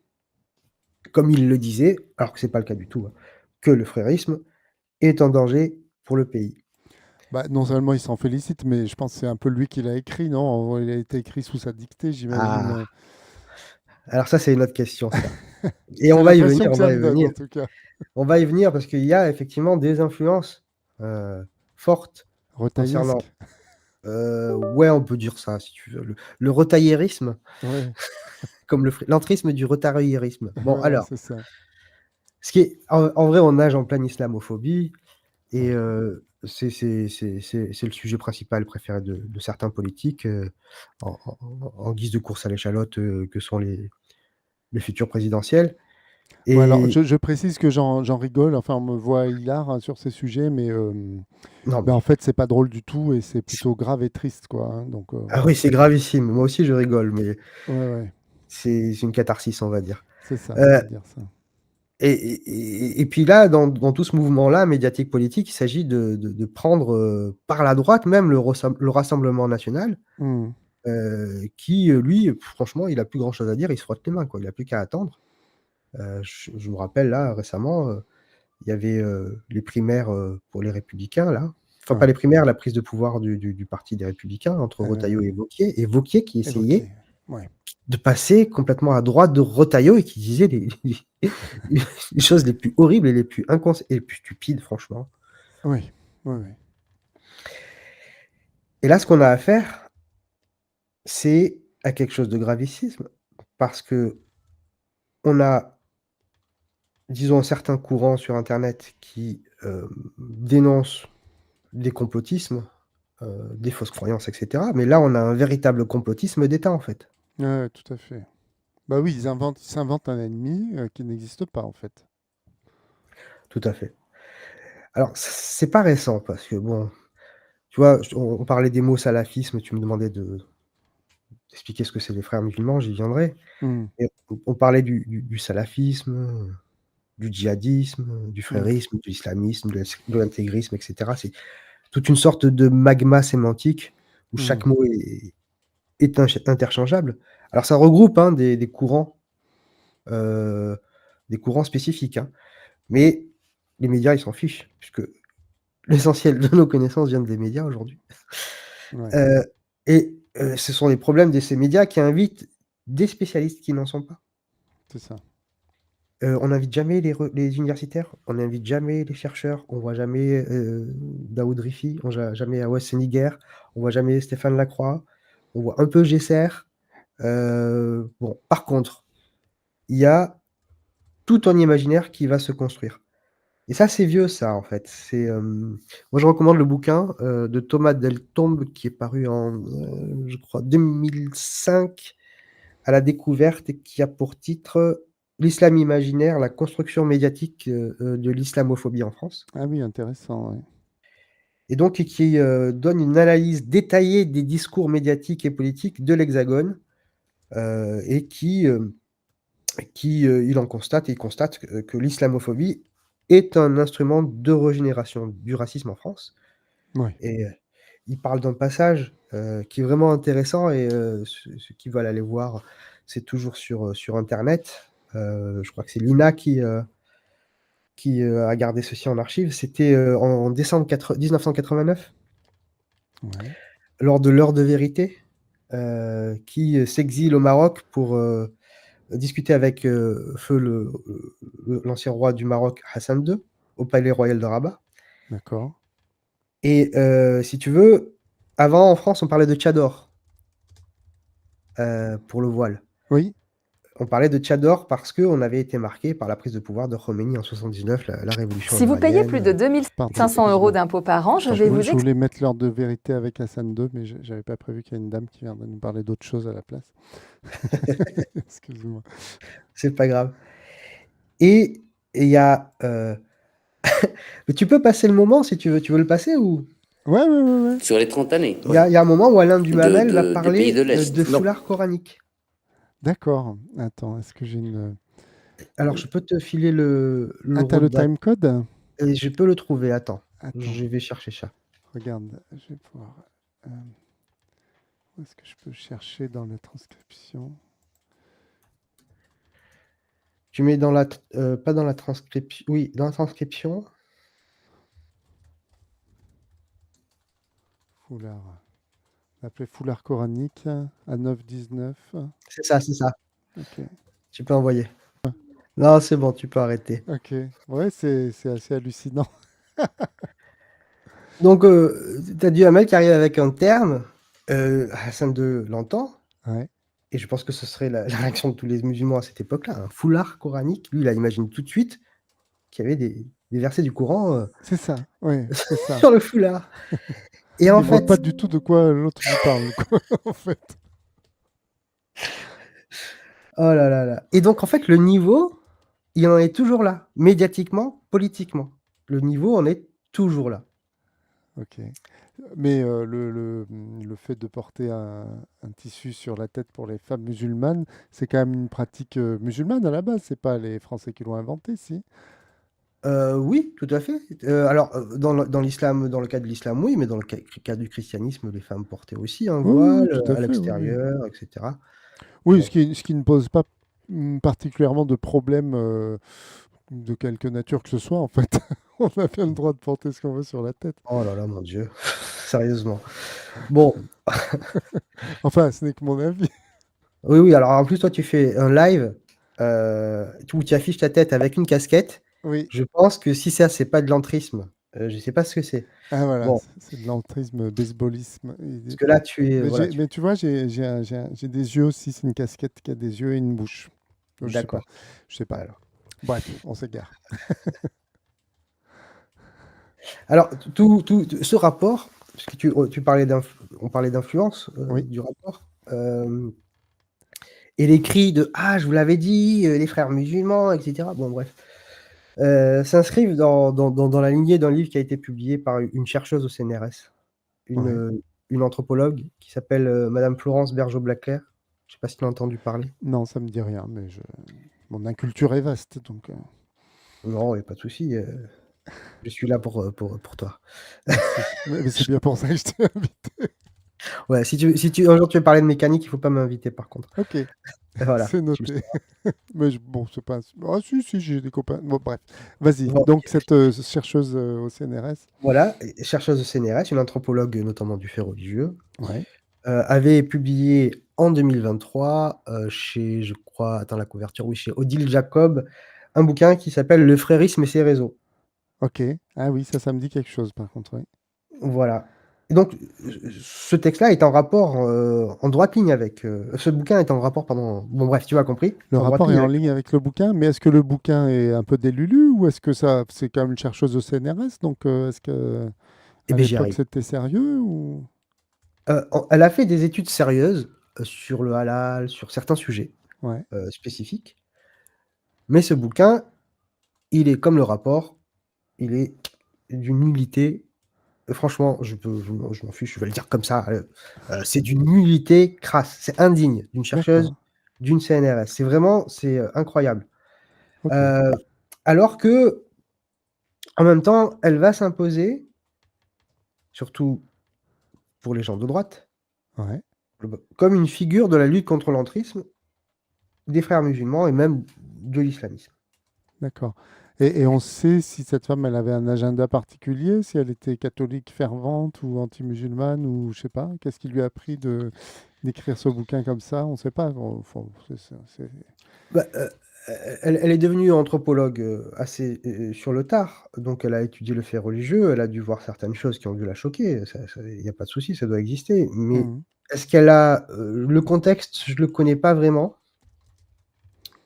comme il le disait, alors que c'est pas le cas du tout, hein, que le frérisme est un danger pour le pays. Bah, non seulement il s'en félicite, mais je pense que c'est un peu lui qui l'a écrit, non? Il a été écrit sous sa dictée, Ah! j'imagine. Alors ça, c'est une autre question ça et C'est on va y venir, l'impression que on ça va y me donne, venir. en tout cas. On va y venir parce qu'il y a effectivement des influences, fortes concernant, Retaillesque. ouais, on peut dire ça si tu veux, le retaillerisme, Ouais. comme l'entrisme du rotariérisme. Bon, Voilà, alors, c'est ça. ce qui est, en vrai, on nage en pleine islamophobie, et Ouais. c'est le sujet principal préféré de certains politiques, en guise de course à l'échalote, que sont les futures présidentielles. Ouais, alors, Et je précise que j'en rigole, enfin, on me voit hilar hein, sur ces sujets, mais non, ben, mais en fait, c'est pas drôle du tout et c'est c'est- plutôt grave et triste, quoi. Hein, donc, ah voilà. oui, c'est gravissime. Moi aussi, je rigole, mais Ouais, ouais, c'est une catharsis, on va dire. c'est ça, on Euh, va dire ça. et puis là, dans tout ce mouvement-là, médiatique politique, il s'agit de prendre par la droite même le Rassemblement national, Hmm. qui, lui, franchement, il a plus grand-chose à dire, il se frotte les mains, quoi. Il a plus qu'à attendre. Je me rappelle, là, récemment, il y avait les primaires pour les Républicains, là. Enfin, pas Ouais, les primaires, la prise de pouvoir du Parti des Républicains, entre Retailleau et Wauquiez. Et Wauquiez qui essayait évoqué. Ouais. de passer complètement à droite de Retailleau et qui disait les choses les plus horribles et et les plus stupides, franchement. Oui, oui, oui. Et là, ce qu'on a à faire, c'est à quelque chose de gravissime, parce que on a, disons, certains courants sur Internet qui dénoncent des complotismes, des fausses croyances, etc. Mais là, on a un véritable complotisme d'État, en fait. Ouais, tout à fait. Bah oui, ils s'inventent un ennemi qui n'existe pas, en fait. Tout à fait. Alors, c'est pas récent, parce que bon, tu vois, on parlait des mots salafisme, tu me demandais d'expliquer ce que c'est les frères musulmans, j'y viendrai. Hmm, Et on parlait du salafisme, du djihadisme, du hmm, frérisme, de l'islamisme, de l'intégrisme, etc. C'est toute une sorte de magma sémantique où hmm. chaque mot est interchangeable. Alors, ça regroupe hein, euh, des courants spécifiques, hein. Mais les médias, ils s'en fichent, puisque l'essentiel de nos connaissances viennent des médias aujourd'hui. Ouais, Heu ce sont les problèmes de ces médias qui invitent des spécialistes qui n'en sont pas. c'est ça. On n'invite jamais les universitaires, on n'invite jamais les chercheurs, on voit jamais, Daoud Riffi, on voit jamais Awais Seniguer, on voit jamais Stéphane Lacroix, on voit un peu Gesser. Bon, par contre, il y a tout un imaginaire qui va se construire. Et ça, c'est vieux ça, en fait. Moi, je recommande le bouquin, de Thomas Deltombe qui est paru en, je crois 2005 à la découverte et qui a pour titre, «L'islam imaginaire, la construction médiatique, de l'islamophobie en France», Ah oui, intéressant, ouais. et donc et qui, donne une analyse détaillée des discours médiatiques et politiques de l'Hexagone, et il constate que l'islamophobie est un instrument de régénération du racisme en France. Ouais. Et il parle d'un passage, qui est vraiment intéressant, et ceux qui veulent aller voir, c'est toujours sur internet. Je crois que c'est l'INA qui a gardé ceci en archive. C'était, en décembre 1989, Ouais. lors de l'heure de vérité, qui s'exile au Maroc pour, discuter avec, feu l'ancien roi du Maroc, Hassan II, au palais royal de Rabat. D'accord. Et si tu veux, avant en France, on parlait de tchador, pour le voile. Oui. On parlait de tchador parce qu'on avait été marqué par la prise de pouvoir de Khomeini en 79, la révolution Si vous payez plus de ivoirienne, 2 Pardon, 500 etc. euros excuse-moi. d'impôts par an, je Je t'en vais prie. vous Je voulais mettre l'heure de vérité avec Hassan II, mais j'avais pas prévu qu'il y ait une dame qui viendrait nous parler d'autre chose à la place. Excuse-moi. C'est pas grave. Et il y a, mais tu peux passer le moment si tu veux. Tu veux le passer ou? Ouais, ouais, ouais, ouais. Sur les 30 années Il y a un moment où Alain Duhamel va des pays parler, de l'Est. de Non. foulard coranique. D'accord. Attends, est-ce que j'ai une. Alors je peux te filer le Ah, t'as le roadmap, timecode? et je peux le trouver. Attends, Attends, je vais chercher ça. regarde, je vais pouvoir. euh, Où est-ce que je peux chercher dans la transcription? Tu mets pas dans la transcription. Oui, dans la transcription. Foulard. Appelé foulard coranique à 9,19. C'est ça, c'est ça. Ok. Tu peux envoyer. Non, c'est bon, tu peux arrêter. Ok. Ouais, c'est assez hallucinant. Donc, tu as Duhamel qui arrive avec un terme, Hassan II l'entend, Ouais. et je pense que ce serait la réaction de tous les musulmans à cette époque-là, un foulard coranique. Lui, il imagine tout de suite qu'il y avait des versets du Coran, C'est ça, ouais, c'est ça. sur le foulard et en Il voit pas fait du tout de quoi l'autre lui parle, quoi, en fait. oh là là là et donc en fait, le niveau, il en est toujours là, médiatiquement, politiquement. Le niveau en est toujours là. OK. Mais le fait de porter un tissu sur la tête pour les femmes musulmanes, c'est quand même une pratique musulmane à la base. C'est pas les Français qui l'ont inventé, si? Oui, tout à fait. Alors, dans l'islam, dans le cas de l'islam, oui, mais dans le cas du christianisme, les femmes portaient aussi un Oui, oui, oui, voile, tout à à fait, oui, oui. l'extérieur, et cetera. Oui, Bon, ce qui ne pose pas particulièrement de problème de quelque nature que ce soit, en fait. On a bien le droit de porter ce qu'on veut sur la tête. oh là là, mon Dieu, sérieusement. Bon, Enfin, ce n'est que mon avis. oui, oui, alors en plus, toi, tu fais un live, où tu affiches ta tête avec une casquette. Oui. Je pense que si ça, c'est pas de l'entrisme, je sais pas ce que c'est. Ah voilà, Bon, c'est de l'entrisme, baseballisme. parce que là, tu es, voilà, Mais tu vois, j'ai des yeux aussi. C'est une casquette qui a des yeux et une bouche. Donc, je sais pas. d'accord. Je sais pas. Alors, Bref, on s'égare. ce rapport, parce que tu parlais on parlait d'influence, Oui, du rapport, et les cris de: «Ah, je vous l'avais dit, les frères musulmans», et cetera. Bon bref, s'inscrivent dans la lignée d'un livre qui a été publié par une chercheuse au CNRS, une, ouais. une anthropologue qui s'appelle, madame Florence Bergeau-Blaclair. Je sais pas si tu as entendu parler? Non, ça me dit rien, mais mon inculture est vaste, donc Non, il y a pas de souci, je suis là pour toi. merci. Mais c'est bien pour ça que je t'ai invité. Ouais, si un jour tu veux parler de mécanique, il faut pas m'inviter par contre. Ok, Voilà, c'est tu le noté. sauras. Mais bon, c'est pas. Ah si, si, j'ai des copains. Bon, bref. Vas-y. Bon, Donc cette chercheuse au CNRS. voilà, et chercheuse au CNRS, une anthropologue, notamment du fait religieux, Ouais. avait publié en 2023, chez, je crois, attends la couverture, oui, chez Odile Jacob, un bouquin qui s'appelle «Le frérisme et ses réseaux». Ok. Ah oui, ça me dit quelque chose, par contre. Oui. Voilà, et donc ce texte-là est en rapport, en droite ligne avec, ce bouquin est en rapport, pardon, bon bref, tu m'as compris, Le en droite rapport est ligne en avec, ligne avec le bouquin, mais est-ce que le bouquin est un peu délulu ou est-ce que ça, c'est quand même une chercheuse au CNRS, donc est-ce que eh à beh, j'y l'époque arrive. c'était sérieux ou... Elle a fait des études sérieuses, sur le halal, sur certains sujets, Ouais, spécifiques, mais ce bouquin, il est comme le rapport, il est d'une nullité. Franchement, je m'en fiche, je vais le dire comme ça, c'est d'une nullité crasse. C'est indigne d'une chercheuse, d'accord. d'une CNRS. C'est vraiment, incroyable. Ok. Heu, alors qu'en même temps, elle va s'imposer, surtout pour les gens de droite, Ouais, comme une figure de la lutte contre l'entrisme, des frères musulmans et même de l'islamisme. d'accord. Et on sait si cette femme, elle avait un agenda particulier, si elle était catholique fervente ou anti-musulmane ou je sais pas. Qu'est-ce qui lui a pris de d'écrire ce bouquin comme ça? On ne sait pas. Enfin, Bah, elle est devenue anthropologue, assez, sur le tard, donc elle a étudié le fait religieux, elle a dû voir certaines choses qui ont dû la choquer, ça il y a pas de souci, ça doit exister. Mais Mhm. est-ce qu'elle a, le contexte, je le connais pas vraiment.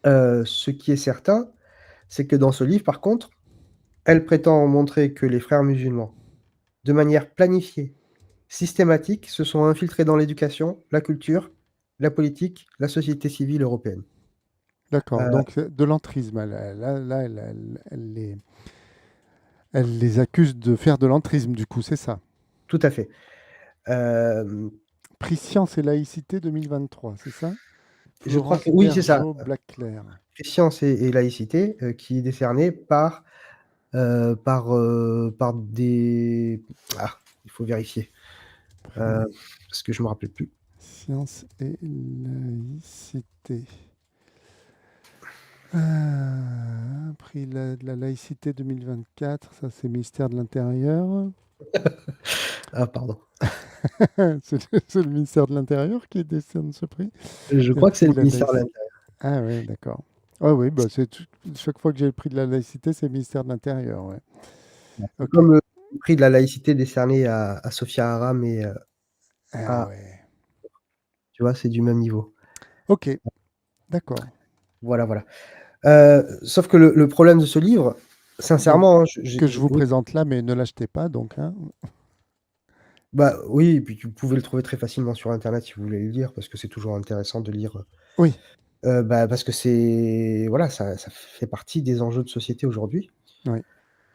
Ce qui est certain, c'est que dans ce livre, par contre, elle prétend montrer que les frères musulmans, de manière planifiée, systématique, se sont infiltrés dans l'éducation, la culture, la politique, la société civile européenne. D'accord. Heu, Donc de l'entrisme. Là, elle les accuse de faire de l'entrisme, du coup, c'est ça. tout à fait. Hem, Prix Science et laïcité 2023, c'est ça? je crois que Florence oui, c'est ça. Bergeau-Blaclair. Sciences et laïcité, qui est décerné par des, il faut vérifier, Prix parce que je me rappelle plus. Science et laïcité. Prix de la laïcité 2024, ça c'est ministère de l'Intérieur. Ah pardon. C'est le ministère de l'Intérieur qui décerne ce prix. Je Et le crois que c'est prix le de la ministère de laïcité. l'Intérieur. Ah oui, d'accord. Ah oui, bah chaque fois que j'ai le prix de la laïcité, c'est le ministère de l'Intérieur, ouais. C'est Ok. comme le prix de la laïcité décerné à Sophia Aram et Ah à, ouais. tu vois, c'est du même niveau. Ok, d'accord. Voilà, voilà. Sauf que le problème de ce livre, Donc, sincèrement, hein, que je vous oui, présente là, mais ne l'achetez pas, donc, hein. bah, oui, et puis tu pouvez le trouver très facilement sur internet si vous voulez le lire, parce que c'est toujours intéressant de lire, Oui, bah, parce que voilà, ça fait partie des enjeux de société aujourd'hui. oui,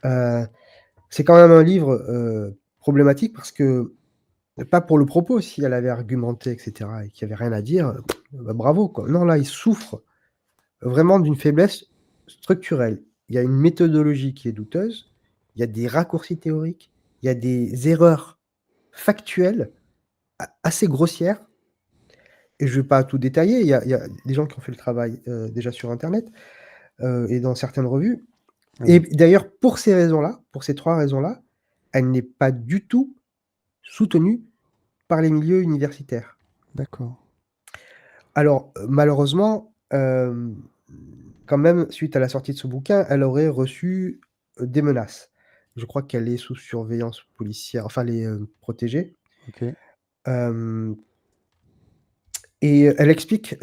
Heu, c'est quand même un livre, problématique parce que pas pour le propos, si elle avait argumenté et cetera et qu'il y avait rien à dire, bah, bravo, quoi. Non, là, il souffre vraiment d'une faiblesse structurelle. Il y a une méthodologie qui est douteuse, il y a des raccourcis théoriques, il y a des erreurs factuelles assez grossières, et je ne vais pas tout détailler. Il y a des gens qui ont fait le travail, déjà sur internet, et dans certaines revues, et oui, d'ailleurs pour ces raisons-là, pour ces 3 raisons-là, elle n'est pas du tout soutenue par les milieux universitaires. d'accord. Alors, malheureusement, quand même, suite à la sortie de ce bouquin, elle aurait reçu, des menaces. Je crois qu'elle est sous surveillance policière, enfin elle est, protégée. Ok. Hem Et elle explique,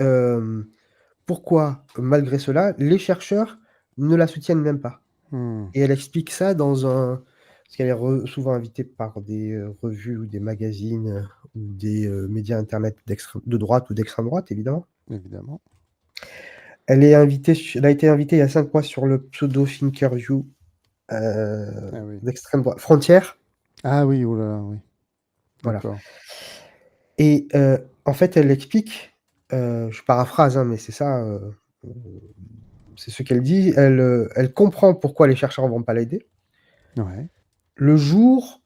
pourquoi, malgré cela, les chercheurs ne la soutiennent même pas. Hmm, Et elle explique ça parce qu'elle est souvent invitée par des, revues ou des magazines, ou des, médias internet de droite ou d'extrême droite, évidemment. évidemment. Elle a été invitée il y a 5 mois sur le pseudo Thinkerview, Ah oui. d'extrême droite, Frontières, Ah oui, oh là là, oui. voilà. D'accord. Et en fait, elle explique, je paraphrase, hein, mais c'est ça, c'est ce qu'elle dit. Elle comprend pourquoi les chercheurs vont pas l'aider. Ouais. Le jour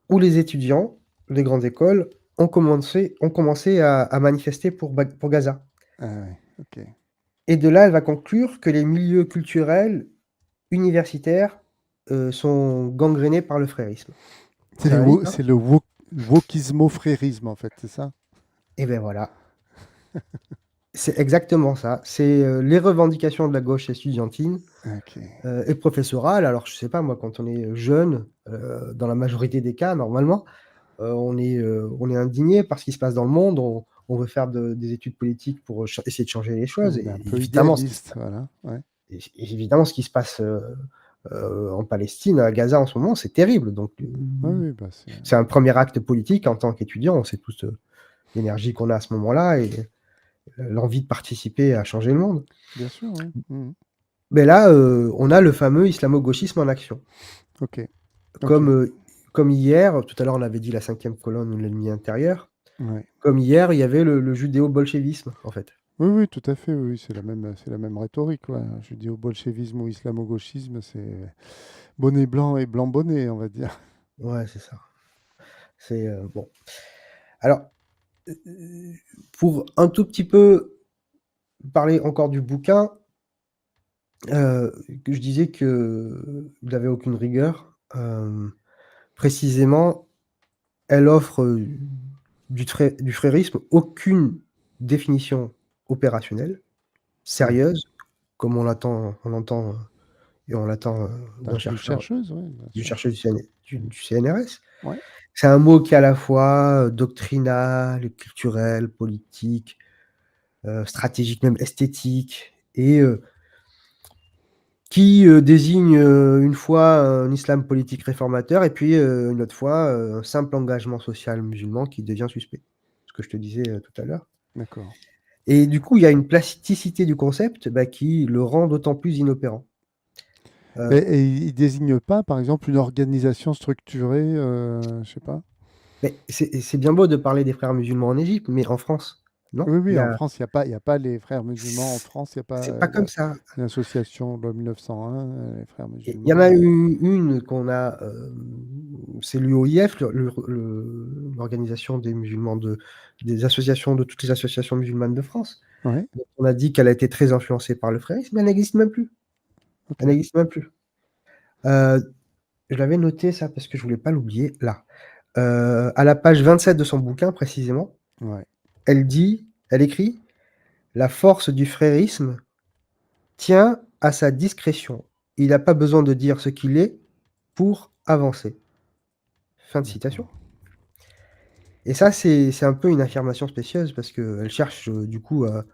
où les étudiants des grandes écoles ont commencé à manifester pour Gaza. Ah ouais, ok. Et de là, elle va conclure que les milieux culturels, universitaires, sont gangrénés par le frérisme. C'est C'est un livre, hein? C'est le wokismo-frérisme, en fait, c'est ça? Et beh, voilà, c'est exactement ça. C'est, les revendications de la gauche estudiantine, Ok. et professorale. Alors je sais pas moi, quand on est jeune, dans la majorité des cas normalement, on est indigné par ce qui se passe dans le monde. On veut faire des études politiques pour essayer de changer les choses, On est et un peu idéaliste, voilà. Ouais. évidemment ce qui se passe, en Palestine, à Gaza en ce moment, c'est terrible. Donc Oui, oui, bah c'est c'est un premier acte politique en tant qu'étudiant. On sait tous, l'énergie qu'on a à ce moment-là, et l'envie de participer à changer le monde. bien sûr, oui. Mhm. Mais là, on a le fameux islamo-gauchisme en action. Ok, ok. Comme, comme hier, tout à l'heure on avait dit la 5e colonne ou l'ennemi intérieur. Ouais. Comme hier, il y avait le judéo-bolchevisme, en fait. Oui, oui, tout à fait, oui, oui, c'est la même rhétorique, ouais. Je dis au bolchevisme ou islamo-gauchisme, c'est bonnet blanc et blanc bonnet, on va dire. Ouais, c'est ça. C'est, bon. Alors, heu, pour un tout petit peu parler encore du bouquin, que je disais qu'il avait aucune rigueur, précisément, elle offre, du frérisme aucune définition opérationnelle, Ouais. sérieuse, comme on l'entend, et on l'attend, d'un D'une chercheur, chercheuse, oui, bien du sûr. chercheur du CNRS. Ouais. C'est un mot qui est à la fois, doctrinal, culturel, politique, stratégique, même esthétique, et qui, désigne, une fois un islam politique réformateur, et puis, une autre fois, un simple engagement social musulman qui devient suspect. Ce que je te disais, tout à l'heure. D'accord. Et du coup, il y a une plasticité du concept, bah, qui le rend d'autant plus inopérant. Heu, Et il désigne pas, par exemple, une organisation structurée, je sais pas? mais c'est bien beau de parler des frères musulmans en Égypte, mais en France, non? Oui, Il oui, y en a France, il y a pas les frères musulmans en France, il y a pas, c'est pas comme ça. une association loi 1901, les frères Il y en musulmans. a une qu'on a, c'est l'UOIF, l'organisation des musulmans des associations, de toutes les associations musulmanes de France. Ouais, Donc on a dit qu'elle a été très influencée par le frérisme, mais elle n'existe même plus. Elle OK. n'existe même plus. Heu, je l'avais noté ça parce que je voulais pas l'oublier, là. À la page 27 de son bouquin précisément, Ouais, elle écrit: «La force du frérisme tient à sa discrétion. Il n'a pas besoin de dire ce qu'il est pour avancer». Fin de citation. d'accord. Et ça, c'est un peu une affirmation spécieuse parce qu'elle cherche, du coup, à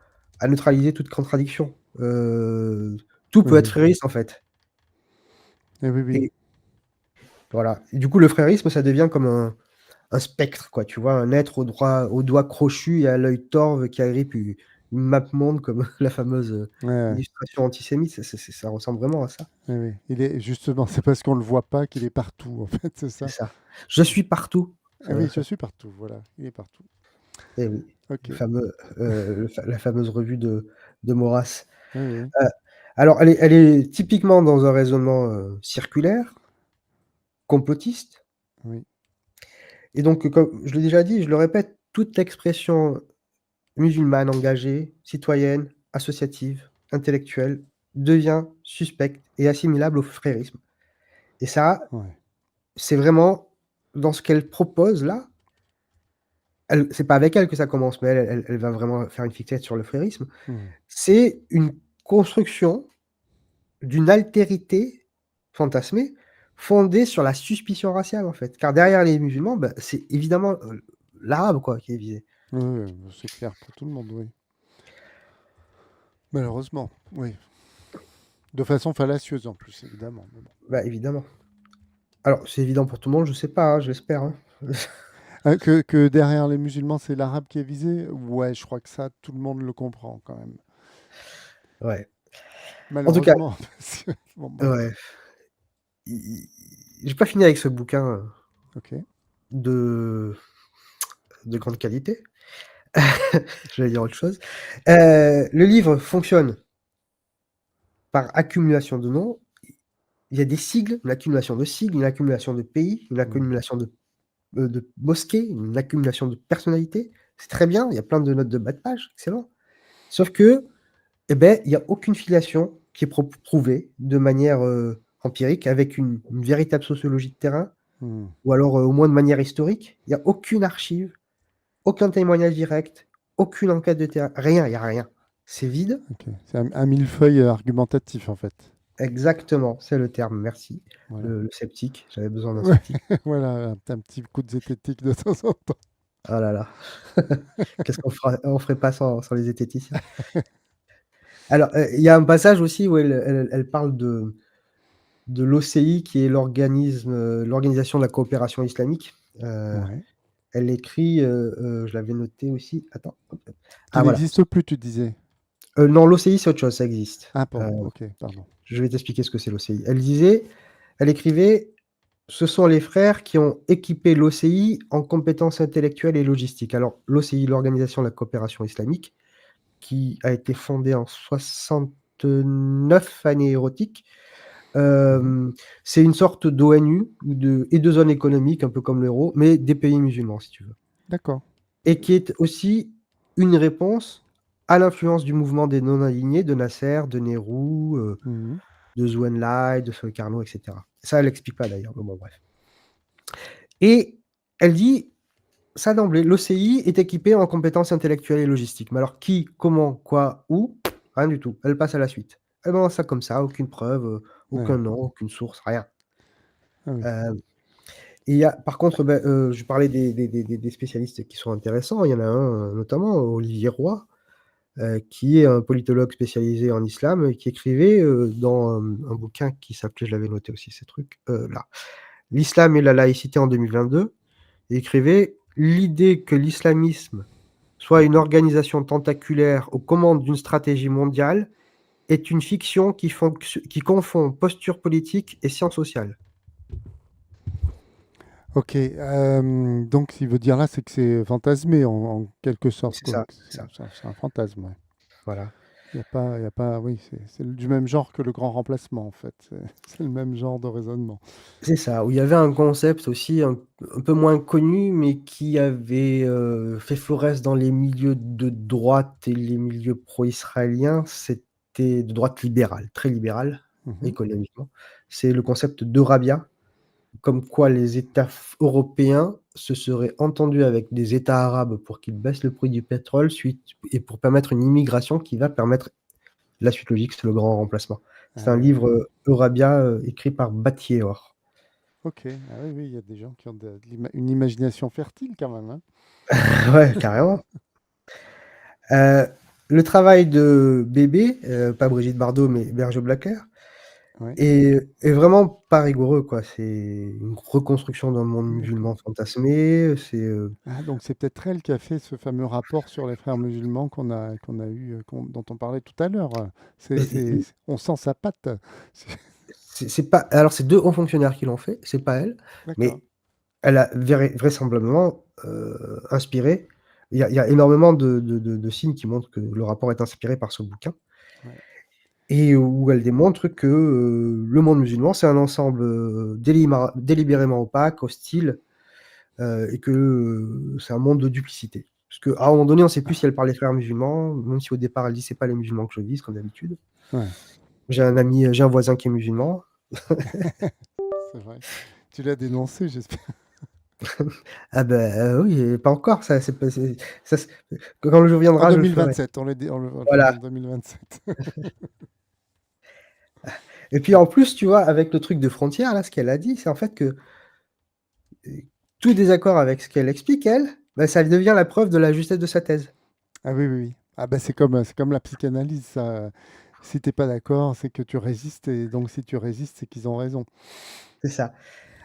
à neutraliser toute contradiction. Tout peut être Oui, frériste, en fait. oui, oui, oui. Et voilà. Et du coup, le frérisme, ça devient comme un spectre, quoi. Tu vois, un être au doigt crochu et à l'œil torve qui agrippe une map monde comme la fameuse Ouais, ouais, illustration antisémite. Ça ressemble vraiment à ça. oui, oui. Il est justement, c'est parce qu'on le voit pas qu'il est partout, en fait, c'est C'est ça. ça. Je suis partout. Ah oui, je suis partout, voilà, il est partout. Et oui, Ok, la fameuse revue de Maurras. oui, oui, Heu, alors elle est typiquement dans un raisonnement, circulaire, complotiste oui. et donc comme je l'ai déjà dit, je le répète, toute expression musulmane engagée, citoyenne, associative, intellectuelle, devient suspecte et assimilable au frérisme et ça, Ouais. c'est vraiment dans ce qu'elle propose là, c'est pas avec elle que ça commence, mais elle va vraiment faire une fixette sur le frérisme. Hmm. C'est une construction d'une altérité fantasmée, fondée sur la suspicion raciale, en fait. Car derrière les musulmans, bah, c'est évidemment, l'arabe, quoi, qui est visé. Oui, oui, c'est clair pour tout le monde, oui. Malheureusement, oui. De façon fallacieuse en plus, évidemment. Mais bon. Bah, évidemment. Alors, c'est évident pour tout le monde, je sais pas, hein, j'espère, hein. Que derrière les musulmans, c'est l'arabe qui est visé, ouais, je crois que ça, tout le monde le comprend quand même. Ouais. En tout cas, Malheureusement. Parce que- bon, bref. ouais, i i j'ai pas fini avec ce bouquin, Ok. de de grande qualité. J'allais dire autre chose. Le livre fonctionne par accumulation de noms. Il y a des sigles, une accumulation de sigles, une accumulation de pays, une Hmm. accumulation de mosquées, une accumulation de personnalités. C'est très bien, il y a plein de notes de bas de page, excellent. Sauf que, eh beh, il y a aucune filiation qui est prouvée de manière, empirique avec une véritable sociologie de terrain Hmm. ou alors, au moins de manière historique. Il y a aucune archive, aucun témoignage direct, aucune enquête de terrain, rien, il y a rien. C'est vide. Ok. C'est un millefeuille argumentatif en fait. Exactement, c'est le terme, merci. Voilà. Le sceptique, j'avais besoin d'un Ouais, sceptique. voilà, un petit coup de zététique de temps en temps. Ah là là. Qu'est-ce on ferait pas sans les zététiciens? Alors, il y a un passage aussi où elle parle de l'OCI qui est l'Organisation de la coopération islamique. Heu, Ouais. Elle écrit, je l'avais noté aussi, attends, hop, hop. Qui Ah voilà. n'existe plus, tu disais. Non, l'OCI c'est autre chose, ça existe. Ah, bon, ok, pardon. Je vais t'expliquer ce que c'est l'OCI. Elle écrivait: «Ce sont les frères qui ont équipé l'OCI en compétences intellectuelles et logistiques». Alors l'OCI, l'Organisation de la coopération islamique, qui a été fondée en 69 années érotiques. Mhm. C'est une sorte d'ONU ou de zone économique, un peu comme l'euro, mais des pays musulmans, si tu veux. D'accord. Et qui est aussi une réponse à l'influence du mouvement des non-alignés de Nasser, de Nehru, Mhm. de Zhou Enlai, de Sukarno, et cetera. Ça, elle explique pas d'ailleurs, mais bon, bref. Et elle dit ça d'emblée, l'OCI est équipée en compétences intellectuelles et logistiques. Mais alors qui, comment, quoi, où? Rien du tout. Elle passe à la suite. Elle balance ça comme ça, aucune preuve, aucun Ouais. nom, aucune source, rien. Ah oui. Heu et il y a par contre, je parlais des spécialistes qui sont intéressants. Il y en a un, notamment Olivier Roy, qui est un politologue spécialisé en islam et qui écrivait, dans, un bouquin qui s'appelait, je l'avais noté aussi ces trucs, là, «L'islam et la laïcité en 2022». Il écrivait: «L'idée que l'islamisme soit une organisation tentaculaire aux commandes d'une stratégie mondiale est une fiction qui confond posture politique et sciences sociales». Ok. Donc, ce qu'il veut dire là, c'est que c'est fantasmé en quelque sorte, C'est quoi. ça, Que c'est ça. c'est un fantasme, ouais. Voilà. Il y a pas, oui, c'est du même genre que le grand remplacement, en fait. C'est c'est le même genre de raisonnement. C'est ça, où il y avait un concept aussi un peu moins connu, mais qui avait, fait florès dans les milieux de droite et les milieux pro-israéliens, c'était de droite libérale, très libérale, Mhm. économiquement. C'est le concept d'Eurabia, comme quoi les États européens se seraient entendus avec des États arabes pour qu'ils baissent le prix du pétrole suite et pour permettre une immigration qui va permettre la suite logique, c'est le grand remplacement. Ah C'est un oui, livre, oui. Eurabia, écrit par Battier-Orr. Ok. Ah oui, oui, il y a des gens qui ont une imagination fertile quand même, hein. Ouais, carrément. Heu, le travail de Bébé, pas Brigitte Bardot, mais Berger-Blaclair, Ouais. est vraiment pas rigoureux, quoi. C'est une reconstruction d'un monde D'accord. musulman fantasmé, Ah, donc c'est peut-être elle qui a fait ce fameux rapport sur les frères musulmans qu'on a eu, dont on parlait tout à l'heure. On sent sa patte. C'est- c'est pas alors c'est 2 hauts fonctionnaires qui l'ont fait, c'est pas elle, D'accord. mais elle a vraisemblablement, inspiré. Il y a énormément de signes qui montrent que le rapport est inspiré par ce bouquin Ouais. et où elle démontre que, le monde musulman, c'est un ensemble, délibérément opaque, hostile, et que, c'est un monde de duplicité. Parce qu'à un moment donné, on ne sait plus si elle parle des frères musulmans, même si au départ elle dit: «C'est pas les musulmans que je vise», comme d'habitude. Ouais, J'ai un voisin qui est musulman. c'est vrai. Tu l'as dénoncé, j'espère. Ah ben oui, pas encore, ça c'est pas c'est ça c'est quand le jour En viendra, je le ferai. 2027, on le fera Voilà. en 2027. Et puis en plus, tu vois, avec le truc de frontières là, ce qu'elle a dit, c'est en fait que, tout désaccord avec ce qu'elle explique elle, bah, ça devient la preuve de la justesse de sa thèse. Ah oui, oui, oui. Ah bah c'est comme la psychanalyse, ça. Si t'es pas d'accord, c'est que tu résistes, et donc si tu résistes, c'est qu'ils ont raison. C'est ça.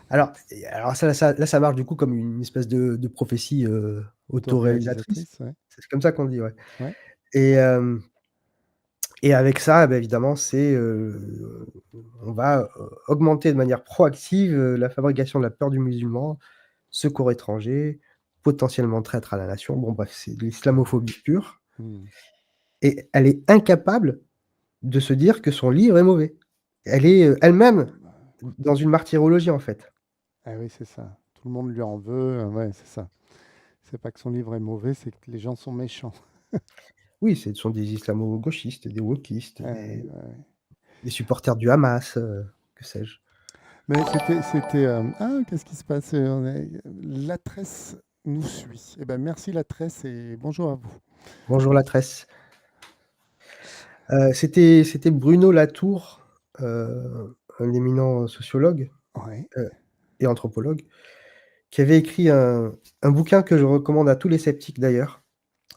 Alors ça là, ça marche du coup comme une espèce de prophétie, autoréalisatrice. Autoréalisatrice, ouais. C'est comme ça qu'on dit, ouais. Ouais. Et hem et avec ça, bah, évidemment, on va, augmenter de manière proactive, la fabrication de la peur du musulman, secours étranger, potentiellement traître à la nation. Bon bref, c'est de l'islamophobie pure Hmm. et elle est incapable de se dire que son livre est mauvais. Elle est, elle-même Bah, écoute. dans une martyrologie, en fait. Ah oui, c'est ça. Tout le monde lui en veut. Ouais, c'est ça. C'est pas que son livre est mauvais, c'est que les gens sont méchants. Oui, ce sont des islamo-gauchistes, des wokistes, Ouais, ouais. des supporters du Hamas, que sais-je. Mais ah, qu'est-ce qui se passe? La tresse nous suit. Eh ben, merci la tresse et bonjour à vous. Bonjour la tresse. C'était Bruno Latour, un éminent sociologue, Ouais, et anthropologue, qui avait écrit un bouquin que je recommande à tous les sceptiques d'ailleurs,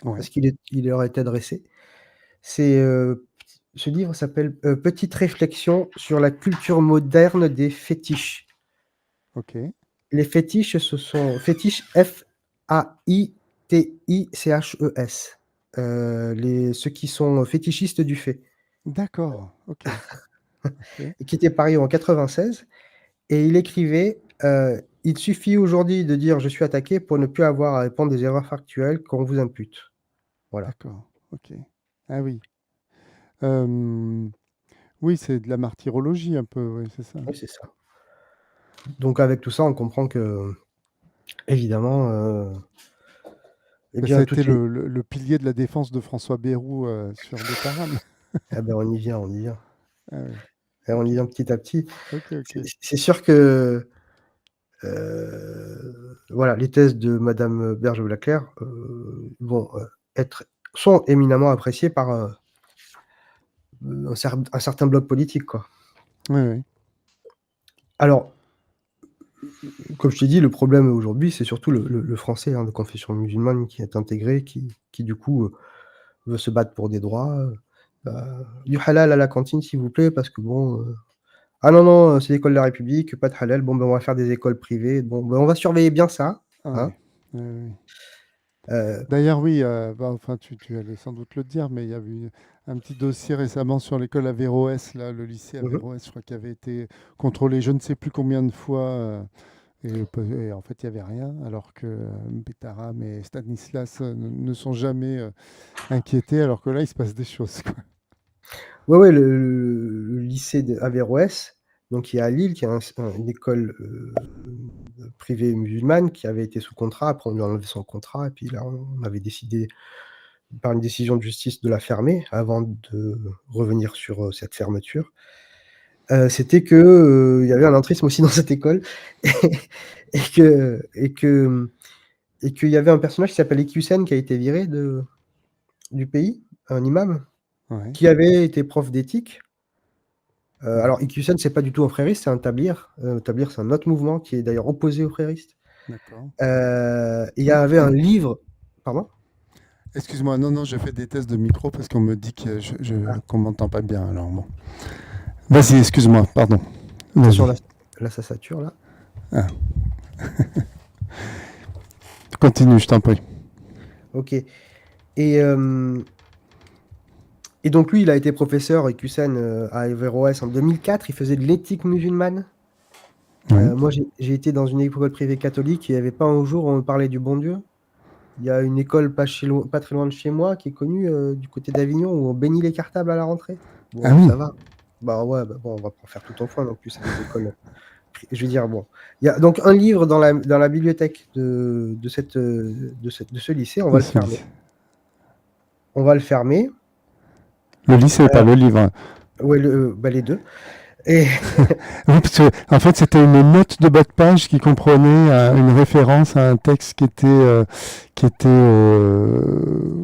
parce ouais, il leur est adressé. C'est, ce livre s'appelle, «Petite réflexion sur la culture moderne des fétiches». ok, Les fétiches, ce sont fétiches, F-A-I-T-I-C-H-E-S, ceux qui sont fétichistes du fait, d'accord, ok, ok, et qui était paru en 96. Et il écrivait, «Il suffit aujourd'hui de dire: "Je suis attaqué" pour ne plus avoir à répondre des erreurs factuelles qu'on vous impute». Voilà. d'accord, ok. Ah oui. Euh, oui, c'est de la martyrologie un peu, oui, c'est ça. Oui, c'est ça. Donc avec tout ça, on comprend qu'évidemment, eh Ben, ça bien a été toutes les le pilier de la défense de François Bayrou sur Betaram. ah ben, on y vient, on y vient. Ah oui, Et on y ok, vient petit à petit. ok, ok. C'est sûr que, voilà, les thèses de madame Berger-Blaclair, vont, être sont éminemment appréciées par, un certain bloc politique, quoi. Oui, oui. Alors, comme je t'ai dit, le problème aujourd'hui, c'est surtout le français, hein, de confession musulmane qui est intégré, qui du coup, veut se battre pour des droits, du halal à la cantine s'il vous plaît parce que bon, ah non, non, c'est l'école de la République, pas de halal, bon ben, on va faire des écoles privées, bon ben, on va surveiller bien ça, Ah hein, ouais, oui, oui. heu, D'ailleurs, oui, bah, enfin, tu allais sans doute le dire, mais il y avait un petit dossier récemment sur l'école Averroès, là, le lycée mmh mh. Averroès, je crois, qui avait été contrôlé je ne sais plus combien de fois, et en fait, il n'y avait rien, alors que Betaram et Stanislas ne sont jamais inquiétés, alors que là, il se passe des choses, quoi. Ouais, ouais, le lycée de Averroès, donc qui est à Lille, qui est une école, privée musulmane qui avait été sous contrat. Après on lui a enlevé son contrat et puis là, on avait décidé par une décision de justice de la fermer avant de revenir sur, cette fermeture. C'était que, il y avait un entrisme aussi dans cette école et et qu'il y avait un personnage qui s'appelle Iqiyoussen qui a été viré du pays, un imam, Ouais, qui avait été prof d'éthique. Alors ouais, Iqiyoussen, c'est pas du tout un frériste, c'est un tabligh. Tabligh, c'est un autre mouvement qui est d'ailleurs opposé aux fréristes. d'accord. Il y avait un livre pardon? Excuse-moi, non, non, je fais des tests de micro parce qu'on me dit Ah, qu'on m'entend pas bien. Alors bon. Vas-y, excuse-moi, pardon. attention, Vas-y. là, ça sature, là. Ah, continue, je t'en prie. Ok. Et, euh, et donc, lui, il a été professeur EQCN à Averroès en 2004. Il faisait de l'éthique musulmane. Oui. Moi, j'ai été dans une école privée catholique. Il n'y avait pas un jour où on parlait du bon Dieu. Il y a une école pas très loin de chez moi qui est connue du côté d'Avignon où on bénit les cartables à la rentrée. Ah Bon, oui. ça va. Bah ouais, bah bon, on va pas en faire tout au point non plus. C'est des écoles. Je veux dire, bon. Il y a donc un livre dans la bibliothèque de ce lycée. On va le fermer. Lycée. On va le fermer. Le lycée, pas Euh, le livre. ouais, bah, les deux. Et Oui, parce que, en fait, c'était une note de bas de page qui comprenait une référence à un texte qui était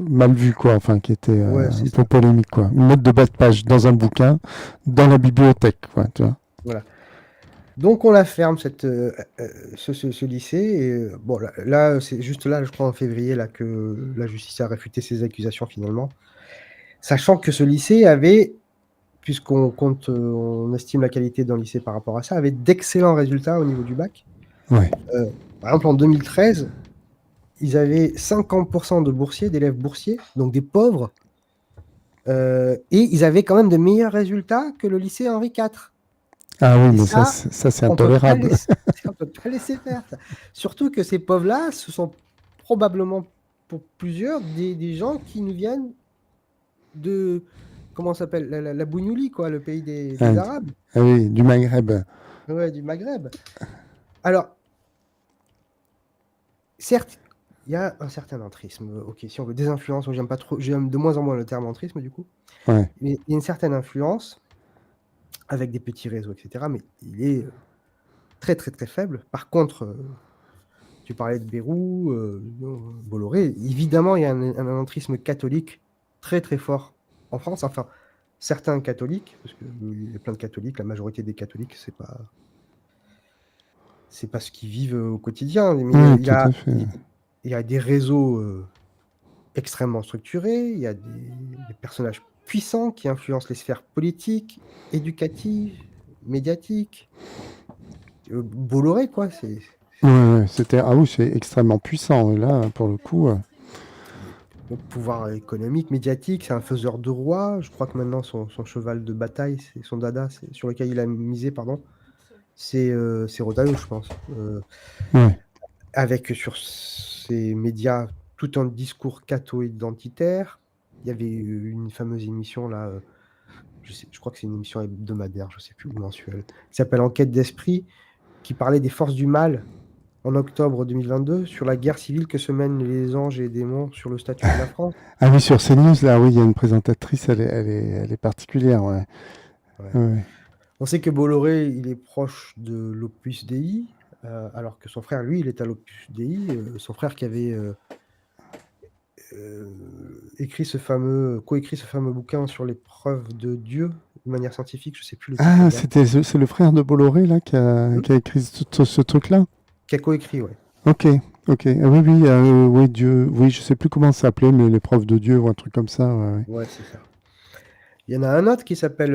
mal vu, quoi. Enfin, qui était ouais, un c'est peu ça. polémique, quoi. Une note de bas de page dans un bouquin, dans la bibliothèque, quoi, tu vois. Voilà. Donc on la ferme, ce lycée. Et bon, c'est juste là, je crois en février, là, que la justice a réfuté ces accusations finalement. Sachant que ce lycée avait, puisqu'on compte, on estime la qualité d'un lycée par rapport à ça, avait d'excellents résultats au niveau du bac. Ouais. Euh, Par exemple, en 2013, ils avaient 50% de boursiers, d'élèves boursiers, donc des pauvres, et ils avaient quand même de meilleurs résultats que le lycée Henri IV. Ah oui, Et mais ça, ça c'est on peut pas intolérable. laisser, on peut pas laisser faire ça. Surtout que ces pauvres-là, ce sont probablement pour plusieurs des gens qui nous viennent de, comment ça s'appelle, la Bougnouli, quoi, le pays Ah, des Arabes, ah oui, du Maghreb. ouais, du Maghreb. Alors, certes, il y a un certain entrisme. Ok, si on veut des influences, moi, j'aime pas trop, j'aime de moins en moins le terme entrisme du coup. Ouais. Mais il y a une certaine influence avec des petits réseaux, etc. Mais il est très très très faible. Par contre, tu parlais de Bérou, Bolloré. Évidemment, il y a un entrisme catholique très très fort en France. Enfin, certains catholiques, parce qu'il y a plein de catholiques, la majorité des catholiques, c'est pas ce qu'ils vivent au quotidien. Mais Oui, tout à fait. il y a des réseaux extrêmement structurés, il y a des personnages puissants qui influencent les sphères politiques, éducatives, médiatiques. Bolloré, quoi, Ouais, ouais, c'était ah oui, c'est extrêmement puissant. Et là, pour le coup, le pouvoir économique, médiatique, c'est un faiseur de roi. Je crois que maintenant, son cheval de bataille, c'est son dada, sur lequel il a misé, pardon, c'est Rotaillot, je pense. ouais. Avec sur ces médias tout un discours catho-identitaire. Il y avait une fameuse émission, là, je crois que c'est une émission hebdomadaire, je sais plus, ou mensuelle, qui s'appelle Enquête d'esprit, qui parlait des forces du mal en octobre 2022 sur la guerre civile que se mènent les anges et les démons sur le statut de la France. Ah oui, sur CNews, là, oui, il y a une présentatrice, elle est particulière, ouais. Ouais. Ouais. On sait que Bolloré, il est proche de l'Opus Dei, alors que son frère, lui, il est à l'Opus Dei. Son frère qui avait coécrit ce fameux bouquin sur les preuves de Dieu de manière scientifique, je ne sais plus le titre Ah, exact. c'est le frère de Bolloré, là, Hmm. qui a écrit ce truc-là? Qui a coécrit, ouais. Ok, ok. Ah oui, oui, oui, Dieu. Oui, je sais plus comment ça s'appelait, mais l'épreuve de Dieu ou un truc comme ça. Ouais, ouais. Ouais, c'est ça. Il y en a un autre qui s'appelle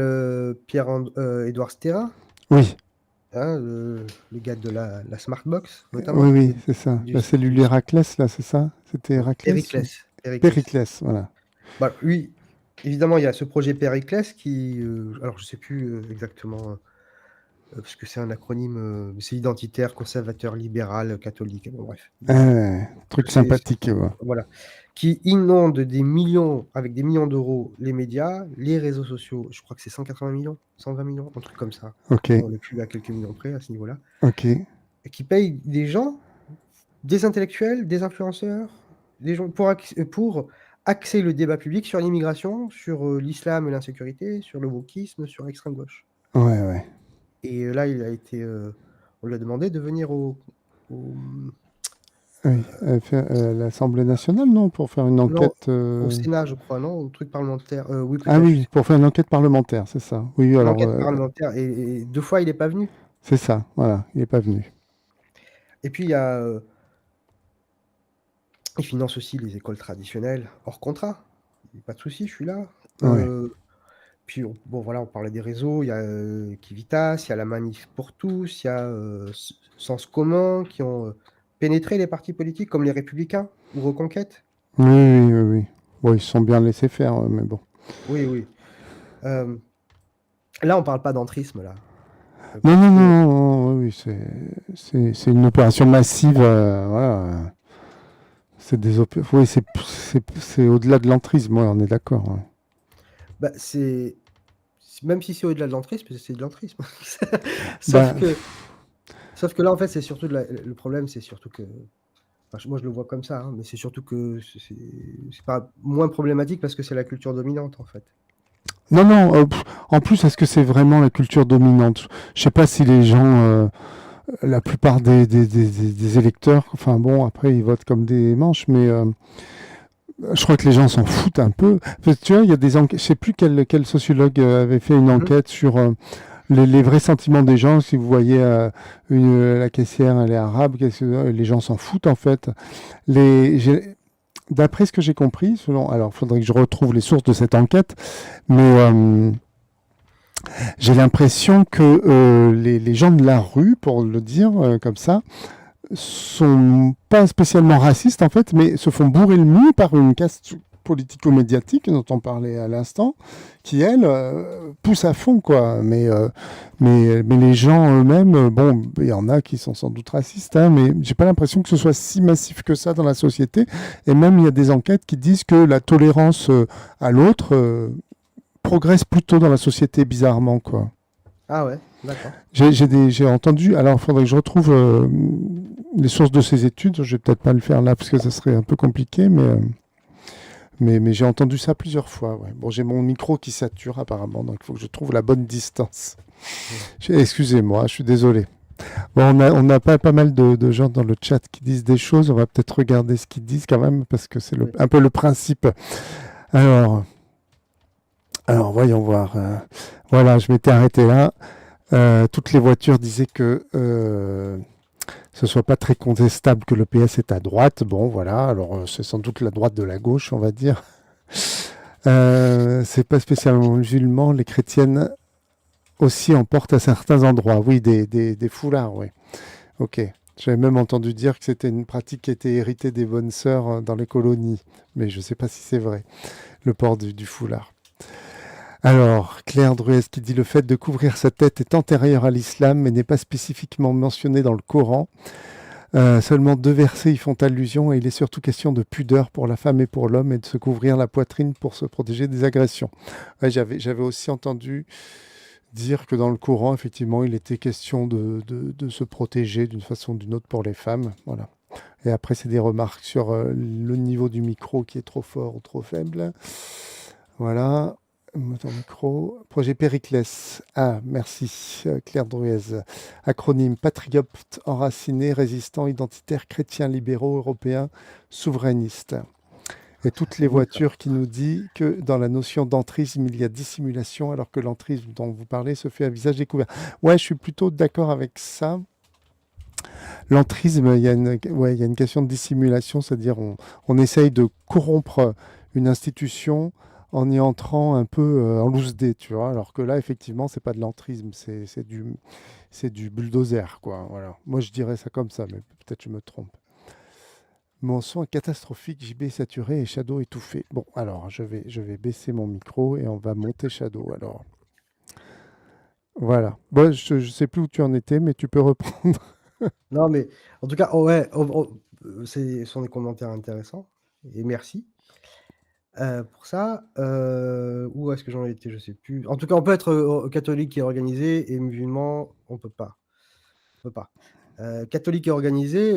Pierre-Édouard Sterrin, Oui, hein, le gars de la Smartbox, oui, notamment, oui, c'est ça. La cellule Héraclès, là, c'est ça? C'était Héraclès ou Périclès. Périclès. Périclès, voilà. Bah, lui, évidemment, il y a ce projet Périclès qui, alors je ne sais plus exactement, parce que c'est un acronyme, c'est identitaire, conservateur, libéral, catholique, bon, bref. Truc C'est- c'est- sympathique, ouais. voilà. Qui inonde avec des millions d'euros, les médias, les réseaux sociaux. Je crois que c'est 180 millions, 120 millions, un truc comme ça. Ok, On n'est plus à quelques millions près à ce niveau-là. ok. Et qui paye des gens, des intellectuels, des influenceurs, des gens pour axer le débat public sur l'immigration, sur l'islam et l'insécurité, sur le wokisme, sur l'extrême gauche. Ouais, ouais. Et là, on lui a demandé de venir au- Oui, l'Assemblée nationale, non, pour faire une non, enquête. au Sénat, je crois, non, au truc parlementaire. Oui, Ah peut-être, je oui, sais pour faire une enquête parlementaire, c'est ça. Oui, une alors, enquête parlementaire. Et deux fois, il n'est pas venu. c'est ça, voilà, il n'est pas venu. Et puis, Il finance aussi les écoles traditionnelles hors contrat. Pas de souci, je suis là. Ouais. Puis bon voilà, on parlait des réseaux, il y a Civitas, il y a la Manif pour tous, il y a Sens commun qui ont pénétré les partis politiques comme les Républicains ou Reconquête. Oui, oui, oui, oui. Bon, ils se sont bien laissés faire, mais bon. Oui, oui. Euh, Là, on parle pas d'entrisme, là. Non, Parce non, que, non, non, oui, oui, c'est une opération massive. Voilà. C'est oui, c'est au-delà de l'entrisme, ouais, on est d'accord. Ouais. bah, même si c'est au-delà de l'entrisme, c'est de l'entrisme. Sauf Bah, que, sauf que là, en fait, c'est surtout le problème, c'est surtout que, enfin, moi, je le vois comme ça, hein, mais c'est surtout que c'est pas moins problématique parce que c'est la culture dominante, en fait. non, non, en plus, est-ce que c'est vraiment la culture dominante? Je sais pas si les gens, la plupart des électeurs, enfin bon, après, ils votent comme des manches, mais je crois que les gens s'en foutent un peu. Parce que tu vois, il y a des enquêtes, je sais plus quel sociologue avait fait une Mhm. enquête sur les vrais sentiments des gens. Si vous voyez la caissière, elle est arabe, les gens s'en foutent en fait. D'après ce que j'ai compris, alors il faudrait que je retrouve les sources de cette enquête, mais j'ai l'impression que les gens de la rue, pour le dire comme ça, sont pas spécialement racistes en fait, mais se font bourrer le mou par une caste politico-médiatique dont on parlait à l'instant, qui elle pousse à fond quoi. Mais les gens eux-mêmes, bon, il y en a qui sont sans doute racistes, hein, mais j'ai pas l'impression que ce soit si massif que ça dans la société. Et même il y a des enquêtes qui disent que la tolérance à l'autre progresse plutôt dans la société bizarrement quoi. Ah ouais, d'accord. J'ai entendu, alors il faudrait que je retrouve les sources de ces études, je vais peut-être pas le faire là parce que ça serait un peu compliqué, mais j'ai entendu ça plusieurs fois. Ouais. Bon, j'ai mon micro qui sature apparemment, donc il faut que je trouve la bonne distance. Mhm. Excusez-moi, je suis désolé. Bon, on a pas mal de gens dans le chat qui disent des choses, on va peut-être regarder ce qu'ils disent quand même, parce que c'est Oui. un peu le principe. Alors, alors voyons voir. Voilà, je m'étais arrêté là. Toutes les voitures disaient que ce soit pas très contestable que le PS est à droite. Bon, voilà, alors c'est sans doute la droite de la gauche, on va dire. C'est pas spécialement musulman, les chrétiennes aussi en portent à certains endroits. Oui, des foulards, oui. Ok. J'avais même entendu dire que c'était une pratique qui était héritée des bonnes sœurs dans les colonies, mais je ne sais pas si c'est vrai, le port du foulard. Alors, Claire Druez qui dit le fait de couvrir sa tête est antérieur à l'islam, mais n'est pas spécifiquement mentionné dans le Coran. Seulement 2 versets y font allusion et il est surtout question de pudeur pour la femme et pour l'homme et de se couvrir la poitrine pour se protéger des agressions. Ouais, j'avais aussi entendu dire que dans le Coran, effectivement, il était question de se protéger d'une façon ou d'une autre pour les femmes. Voilà. Et après, c'est des remarques sur le niveau du micro qui est trop fort ou trop faible. Voilà. Ton micro. Projet Périclès. Ah, merci, Claire Druez. Acronyme Patriote enraciné, résistant, identitaire, chrétien, libéraux, européen, souverainiste. Et toutes les C'est beau ça. voitures qui nous dit que dans la notion d'entrisme, il y a dissimulation, alors que l'entrisme dont vous parlez se fait à visage découvert. Ouais, je suis plutôt d'accord avec ça. L'entrisme, ouais, il y a une question de dissimulation, c'est-à-dire on essaye de corrompre une institution en y entrant un peu en loose dé, tu vois. Alors que là, effectivement, c'est pas de l'entrisme, c'est du bulldozer, quoi. Voilà. Moi, je dirais ça comme ça, mais peut-être je me trompe. Mon son est catastrophique, JB saturé et Shadow étouffé. Bon, alors, je vais baisser mon micro et on va monter Shadow, alors. Voilà. Bon, je ne sais plus où tu en étais, mais tu peux reprendre. Non, mais en tout cas, oh, ouais, ce sont des commentaires intéressants et merci pour ça. Où est-ce que j'en étais? Je sais plus. En tout cas, on peut être catholique et organisé et musulman, on peut pas. On peut pas. Catholique et organisé,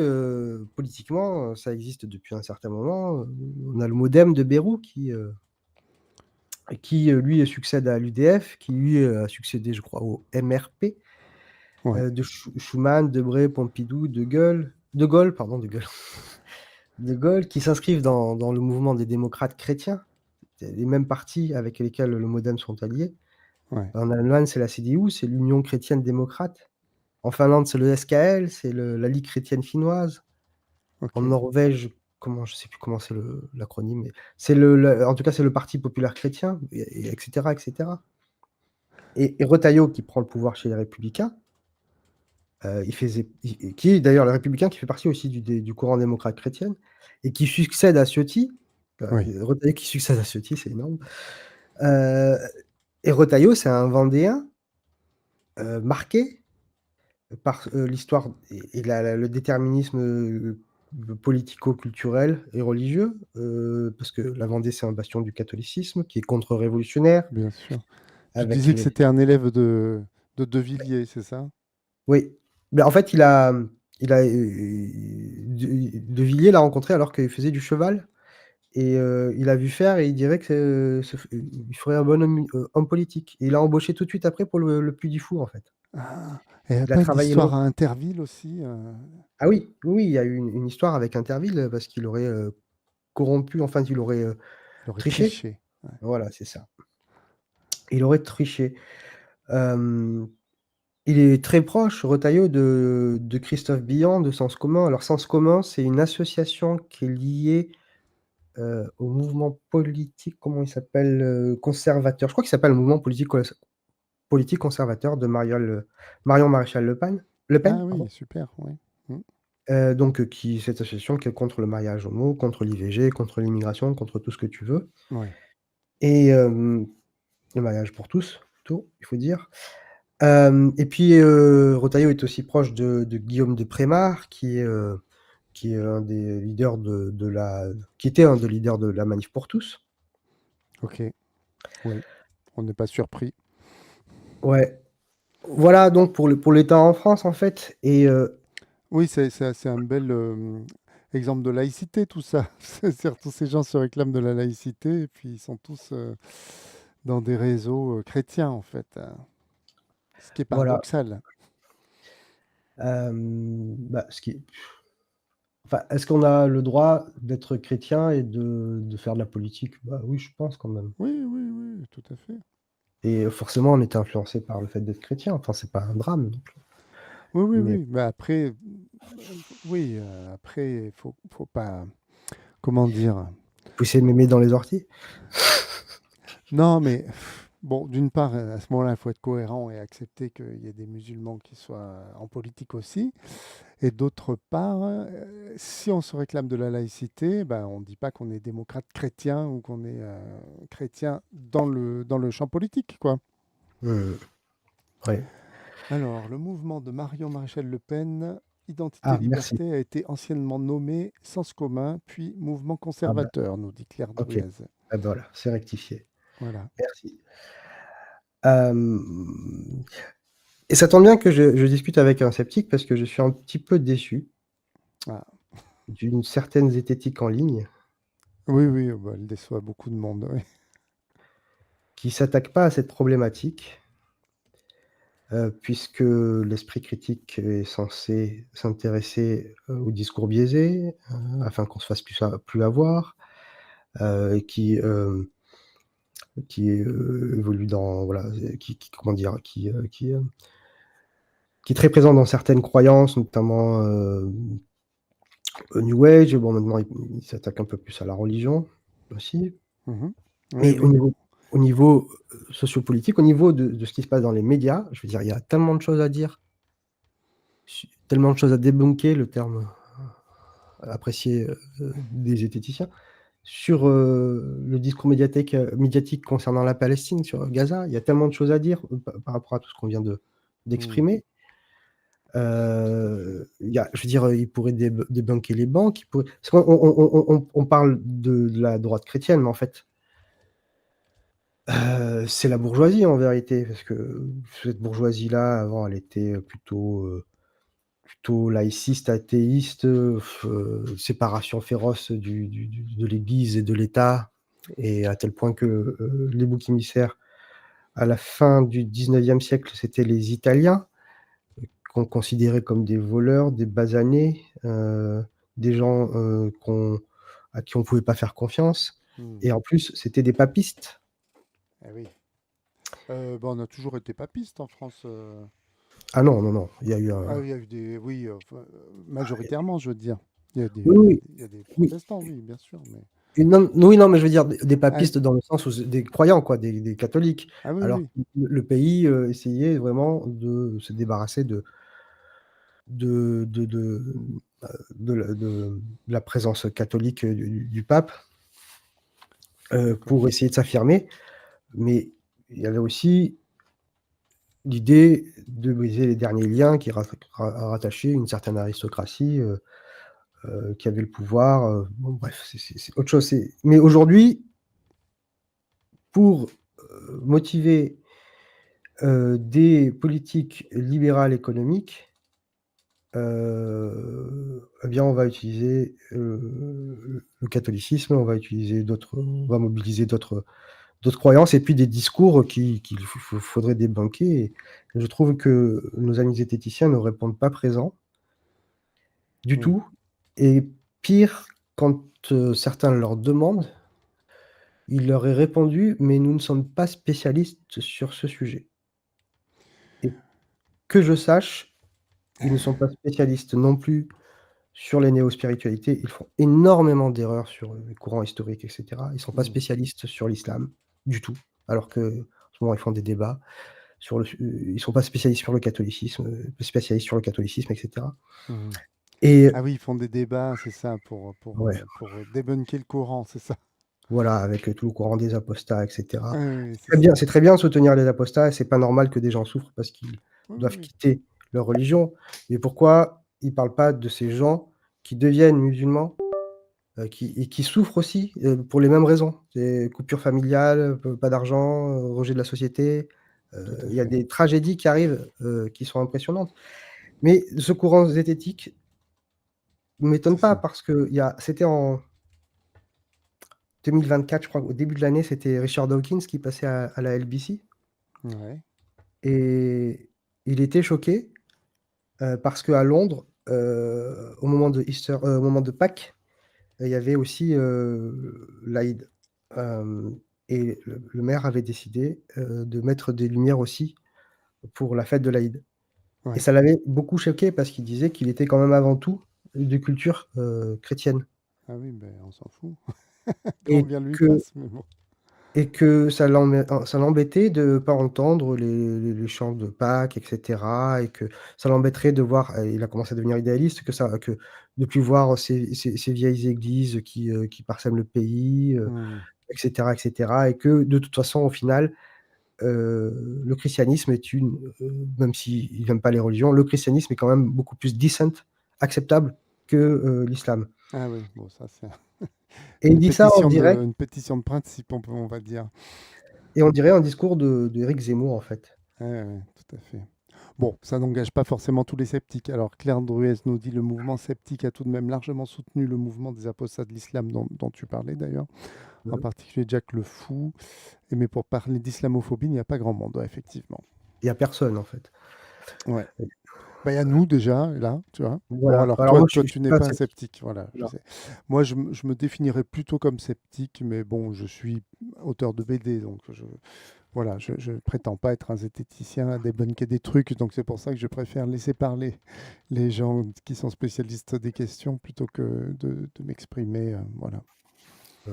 politiquement, ça existe depuis un certain moment. On a le MoDem de Bayrou qui lui succède à l'UDF, qui lui a succédé, je crois, au MRP. Ouais. De Schuman, Debré, Pompidou, De Gaulle, pardon, De Gaulle, De Gaulle, qui s'inscrivent dans le mouvement des démocrates chrétiens, les mêmes partis avec lesquels le MoDem sont alliés. Ouais. En Allemagne, c'est la CDU, c'est l'Union chrétienne démocrate. En Finlande, c'est le SKL, c'est la Ligue chrétienne finnoise. En Ok. Norvège, comment je sais plus comment c'est l'acronyme, mais c'est en tout cas, c'est le Parti populaire chrétien et cetera et cetera. Et Retailleau qui prend le pouvoir chez les Républicains, il faisait i qui est d'ailleurs le Républicain qui fait partie aussi du courant démocrate chrétienne et qui succède à Ciotti, Oui, Retailleau qui succède à Ciotti, c'est énorme. Heu et Retailleau, c'est un Vendéen, marqué par, l'histoire et le déterminisme, politico-culturel et religieux, parce que la Vendée, c'est un bastion du catholicisme qui est contre-révolutionnaire bien sûr. Tu avec disais que les c'était un élève de Villiers, c'est ça? oui, mais en fait, de Villiers l'a rencontré alors qu'il faisait du cheval et il a vu faire et il dirait que il ferait un bon homme politique et il l'a embauché tout de suite après pour le Puy du Fou, en fait. Ah! Et il y a Il a pas une travaillé histoire long à Interville aussi? ah oui, oui, oui, il y a eu une histoire avec Interville, parce qu'il aurait, corrompu, enfin, il aurait, Il aurait triché. triché. Ouais. Voilà, c'est ça. Il aurait triché. Hem, il est très proche, Retailleau, de Christophe Billan, de Sens commun. Alors Sens commun, c'est une association qui est liée, au mouvement politique, comment il s'appelle? Conservateur. Je crois qu'il s'appelle le mouvement politique conservateur de Marion Maréchal Le Pen, Ah oui, pardon. super, oui. Mmh. Donc cette association qui est contre le mariage homo, contre l'IVG, contre l'immigration, contre tout ce que tu veux Ouais. et le mariage pour tous, plutôt, il faut dire. Et puis, Retailleau est aussi proche de Guillaume de Prémart qui est un des leaders de la qui était un des leaders de la Manif pour tous. OK. Oui. On n'est pas surpris. Ouais, voilà donc pour l'État en France, en fait et Oui, c'est un bel, exemple de laïcité tout ça. C'est-à-dire tous ces gens se réclament de la laïcité et puis ils sont tous, dans des réseaux, chrétiens en fait, ce qui est voilà, paradoxal. bah, ce qui enfin, est-ce qu'on a le droit d'être chrétien et de faire de la politique? Bah, oui, je pense quand même Oui, oui, oui, tout à fait. et forcément, on est influencé par le fait d'être chrétien, enfin, c'est pas un drame non plus, Oui, oui, mais oui. Mais après, oui, après, faut pas, comment dire? pousser mémé dans les orties? Non, mais bon, d'une part, à ce moment-là, il faut être cohérent et accepter qu'il y ait des musulmans qui soient en politique aussi. Et d'autre part, si on se réclame de la laïcité, ben, on ne dit pas qu'on est démocrate chrétien ou qu'on est chrétien dans le champ politique, quoi. Mmh, ouais. Alors, le mouvement de Marion Maréchal Le Pen, Identité Ah merci. Liberté, a été anciennement nommé Sens commun, puis Mouvement Ah bah, conservateur, nous dit Claire OK. Drouez. Ah bah, voilà, c'est rectifié. Voilà. Merci. Hem et ça tombe bien que je discute avec un sceptique parce que je suis un petit peu déçu Ah. d'une certaine zététique en ligne Oui, oui, bah, elle déçoit beaucoup de monde. Oui. qui s'attaque pas à cette problématique, puisque l'esprit critique est censé s'intéresser, aux discours biaisés, afin qu'on se fasse plus avoir, et qui, évolue dans voilà, qui comment dire? Qui est très présent dans certaines croyances, notamment, New Age. Bon, maintenant, il s'attaque un peu plus à la religion aussi. Mhm. Oui, Mais oui. au niveau, sociopolitique, au niveau de ce qui se passe dans les médias, je veux dire, il y a tellement de choses à dire, tellement de choses à débunker, le terme, apprécié, des zététiciens, sur, le discours médiatique concernant la Palestine, sur Gaza. Il y a tellement de choses à dire, par rapport à tout ce qu'on vient Mm. d'exprimer. Il y a je veux dire, il pourrait débunker les banques, il pourrait parce qu'on parle de la droite chrétienne, mais en fait, c'est la bourgeoisie en vérité, parce que cette bourgeoisie-là, avant, elle était, plutôt laïciste, athéiste, séparation féroce de l'Église et de l'État et à tel point que, les boucs émissaires à la fin du 19e siècle, c'était les Italiens. Qu'on considérait comme des voleurs, des basanés, des gens, à qui on pouvait pas faire confiance Mm. et en plus, c'était des papistes. Eh oui. Bah, on a toujours été papiste en France. Ah non, non, non, il y a eu Ah un oui, il y a eu des, oui, enfin, majoritairement, je veux dire. Il y a des, Oui, il y a oui, des, il y a des oui. protestants, oui, bien sûr. Mais... Et non, oui, non, mais je veux dire des Ah, papistes dans le sens où des croyants, quoi, des catholiques. ah oui, Alors oui. que le pays essayait vraiment de se débarrasser de, de, de, de la présence catholique du pape D'accord. pour essayer de s'affirmer. Mais il y avait aussi l'idée de briser les derniers liens qui rattachaient une certaine aristocratie qui avait le pouvoir. Bon, bref, c'est autre chose. Mais aujourd'hui, pour motiver des politiques libérales économiques, eh bien, on va utiliser le catholicisme, on va mobiliser d'autres croyances et puis des discours qu'il faudrait débunker. Et je trouve que nos amis zététiciens ne répondent pas présents du Oui. tout. Et pire, quand certains leur demandent, il leur est répondu, mais nous ne sommes pas spécialistes sur ce sujet. Et que je sache, ils ne sont pas spécialistes non plus sur les néo-spiritualités. Ils font énormément d'erreurs sur les courants historiques, et cetera. Ils sont pas Mm. spécialistes sur l'islam, du tout. Alors qu'en ce moment, ils font des débats sur ils sont pas spécialistes sur le catholicisme, spécialistes sur le catholicisme, et cetera. Mhm. Et Ah oui, ils font des débats, c'est ça, ouais, pour débunker le courant, c'est ça. voilà, avec tout le courant des apostats, et cetera. Ah oui, oui, C'est c'est très bien, ça. c'est très bien de soutenir les apostats et c'est pas normal que des gens souffrent parce qu'ils Oui, doivent oui, quitter leur religion. Mais pourquoi ils parlent pas de ces gens qui deviennent musulmans, qui souffrent aussi, pour les mêmes raisons? C'est coupure familiale, pas d'argent, rejet de la société, tout à il y a fait. des tragédies qui arrivent, qui sont impressionnantes. Mais ce courant zététique m'étonne C'est pas ça. parce que c'était en 2024, je crois, au début de l'année, c'était Richard Dawkins qui passait à la LBC Ouais. et il était choqué, parce qu'à Londres, au moment de Pâques, il y avait aussi, l'Aïd. Hem Et le maire avait décidé, de mettre des lumières aussi pour la fête de l'Aïd et Ouais. ça l'avait beaucoup choqué parce qu'il disait qu'il était quand même avant tout de culture, chrétienne Ah oui, ben, on s'en fout. Grand et bien lui que fasse, mais bon. que ça l'embêtait de pas entendre les chants de Pâques et cetera et que ça l'embêterait de voir il a commencé à devenir idéaliste, que de plus voir ces vieilles églises qui parsèment le pays, Mhm. et cetera et que de toute façon, au final, le christianisme est même s'il n'aime pas les religions, le christianisme est quand même beaucoup plus decent, acceptable que, l'islam Ah oui, bon, ça, c'est et il dit ça en direct une pétition de principe, on va dire. et on dirait un discours d'Éric Zemmour, en fait. Ouais, ouais, tout à fait. Bon, ça n'engage pas forcément tous les sceptiques. Alors, Claire Druez nous dit le mouvement sceptique a tout de même largement soutenu le mouvement des apostats de l'islam dont tu parlais d'ailleurs, en Mmh. particulier Jack le Fou. Mais pour parler d'islamophobie, il n'y a pas grand monde, ouais, effectivement. Il y a personne, en fait. Ouais. Bah, il y a nous déjà, là, tu vois. Bon, Voilà. alors Alors moi, je tu suis n'es pas pas un sceptique. sceptique, voilà, je Non. sais. Moi, je me définirais plutôt comme sceptique, mais bon, je suis auteur de BD, donc voilà, je prétends pas être un zététicien à débunker des trucs, donc c'est pour ça que je préfère laisser parler les gens qui sont spécialistes des questions plutôt que de m'exprimer, voilà. Mmh.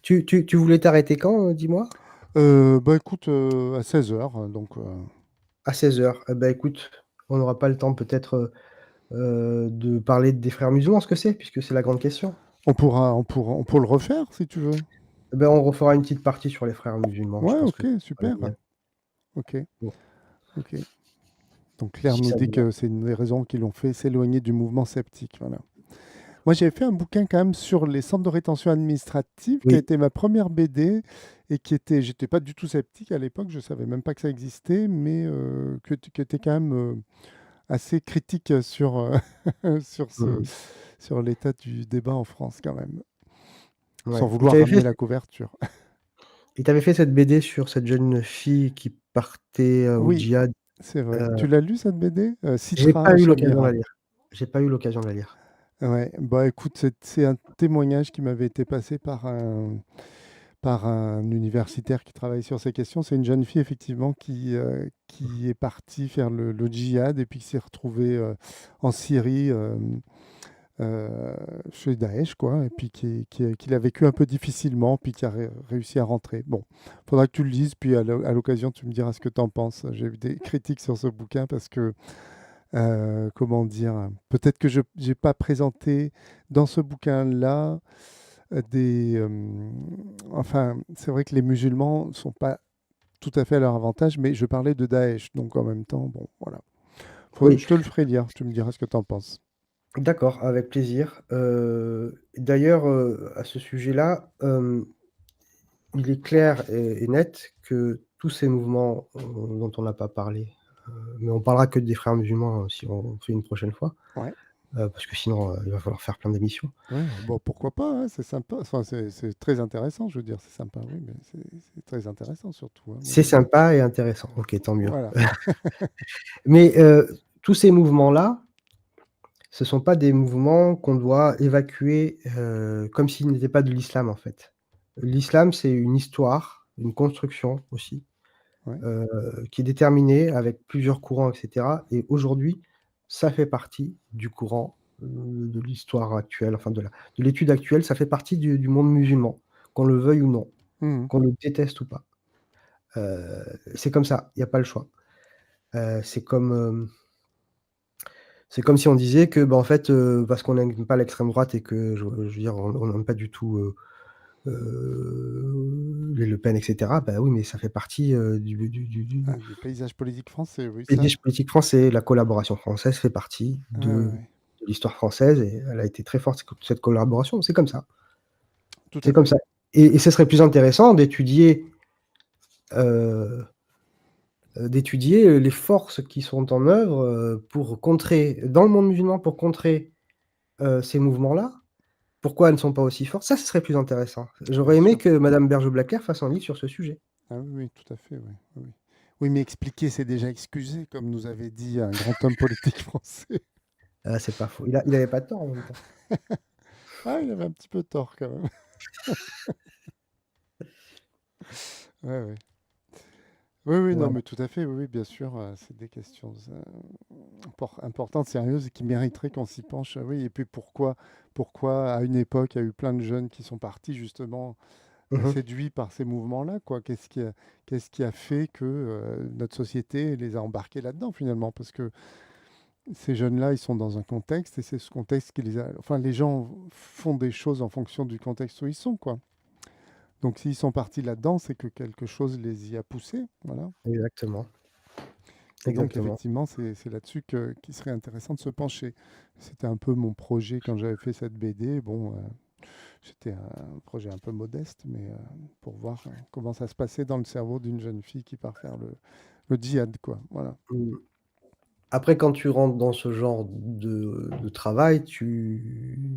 Tu voulais t'arrêter quand, dis-moi? Bah écoute, à 16 heures, donc À 16 heures. Eh bah, écoute, on n'aura pas le temps peut-être, de parler des frères musulmans, ce que c'est, puisque c'est la grande question. on peut le refaire si tu veux. Eh ben, on refera une petite partie sur les frères musulmans. Je Ouais, pense que ok, ça sera super. bien. Ok, Bon, ok. Donc Claire si nous ça te dit va. que c'est une des raisons qui l'ont fait s'éloigner du mouvement sceptique. Voilà. Moi, j'avais fait un bouquin quand même sur les centres de rétention administrative, qui a Oui, été ma première BD et j'étais pas du tout sceptique à l'époque, je savais même pas que ça existait, mais qui était quand même assez critique sur, sur mmh sur l'état du débat en France quand même, sans ouais vouloir ramener la couverture. et tu avais fait cette BD sur cette jeune fille qui partait, au Oui, djihad. c'est vrai. Heu, Tu l'as lu cette BD? j'ai Citra pas eu l'occasion de la Chamira. lire. J'ai pas eu l'occasion de la lire. Ouais, bah écoute, c'est un témoignage qui m'avait été passé par un universitaire qui travaille sur ces questions. C'est une jeune fille, effectivement, qui est partie faire le djihad et puis qui s'est retrouvée en Syrie euh, chez Daesh, quoi, et puis qui l'a vécu un peu difficilement, puis qui a réussi à rentrer. Bon, faudra que tu le lises, puis à l'occasion, tu me diras ce que tu en penses. J'ai eu des critiques sur ce bouquin parce que, comment dire, peut-être que je n'ai pas présenté dans ce bouquin-là des... enfin, c'est vrai que les musulmans ne sont pas tout à fait à leur avantage, mais je parlais de Daesh, donc en même temps, bon, voilà. Oui, Je te le ferai lire, tu me diras ce que tu en penses. d'accord, avec plaisir. D'ailleurs, à ce sujet-là, il est clair et net que tous ces mouvements dont on n'a pas parlé, mais on parlera que des frères musulmans si on fait une prochaine fois, Ouais. parce que sinon il va falloir faire plein d'émissions. Ouais, bon, pourquoi pas, hein, c'est sympa. Enfin, c'est très intéressant, je veux dire, c'est sympa, oui, mais c'est très intéressant surtout, hein, moi, C'est sympa et intéressant. Ok, tant mieux. voilà. Mais tous ces mouvements-là, ce ne sont pas des mouvements qu'on doit évacuer comme s'ils n'étaient pas de l'islam, en fait. L'islam, c'est une histoire, une construction aussi, Ouais. qui est déterminée avec plusieurs courants, etc. Et aujourd'hui, ça fait partie du courant de l'histoire actuelle, enfin de l'étude actuelle, ça fait partie du monde musulman, qu'on le veuille ou non, Mhm. qu'on le déteste ou pas. C'est comme ça, il n'y a pas le choix. C'est comme, c'est comme si on disait que, bah, en fait, parce qu'on n'aime pas l'extrême droite et que, je veux dire, on n'aime pas du tout les Le Pen, etc. Bah oui, mais ça fait partie Ah, du paysage politique français, oui, ça. paysage politique français. La collaboration française fait partie Ah, ouais, ouais. de l'histoire française et elle a été très forte, cette collaboration. C'est comme ça. Tout C'est à comme fait. ça. Et ce serait plus intéressant euh, d'étudier les forces qui sont en œuvre pour contrer, dans le monde musulman, pour contrer ces mouvements-là. Pourquoi elles ne sont pas aussi fortes? Ça, ce serait plus intéressant. Bien J'aurais aimé sûr. que Madame Berger-Blaclair fasse un livre sur ce sujet. Ah oui, oui, tout à fait, oui. Oui, oui. Oui, mais expliquer, c'est déjà excuser, comme nous avait dit un grand homme politique français. Ah, c'est pas faux. Il avait pas tort en même temps. Ah, il avait un petit peu tort quand même. Ouais, ouais. Oui, oui, non, Voilà. mais tout à fait, oui, oui, bien sûr, c'est des questions importantes, sérieuses et qui mériteraient qu'on s'y penche. Oui, et puis pourquoi à une époque, il y a eu plein de jeunes qui sont partis justement Mhm. séduits par ces mouvements-là, quoi. Qu'est-ce qui a fait que notre société les a embarqués là-dedans finalement? Parce que ces jeunes-là, ils sont dans un contexte et c'est ce contexte qui les a. Enfin, les gens font des choses en fonction du contexte où ils sont, quoi. Donc, s'ils sont partis là-dedans, c'est que quelque chose les y a poussés, voilà. Exactement. Et donc, Exactement. effectivement, c'est là-dessus qu'il serait intéressant de se pencher. C'était un peu mon projet quand j'avais fait cette BD. Bon, c'était un projet un peu modeste, mais pour voir comment ça se passait dans le cerveau d'une jeune fille qui part faire le djihad, quoi. Voilà. Mm. Après, quand tu rentres dans ce genre de travail, tu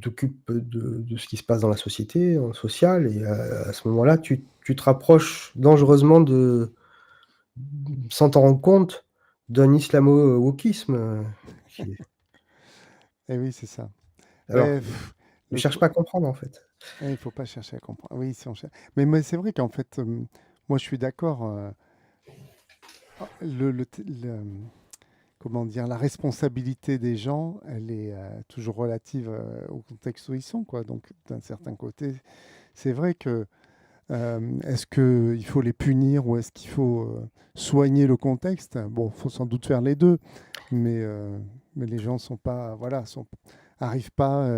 t'occupes de ce qui se passe dans la société, en social, et à ce moment-là, tu te rapproches dangereusement sans t'en rendre compte, d'un islamo-wokisme. Et oui, c'est ça. Alors, Ouais, ne le, cherche pro- pas à comprendre, en fait. il ne faut pas chercher à comprendre. Oui, si on cherche. Mais c'est vrai qu'en fait, moi, je suis d'accord. Comment dire, la responsabilité des gens, elle est toujours relative au contexte où ils sont, quoi. Donc, d'un certain côté, c'est vrai que est-ce qu'il faut les punir ou est-ce qu'il faut soigner le contexte? Bon, il faut sans doute faire les deux, mais les gens sont pas, voilà, arrivent pas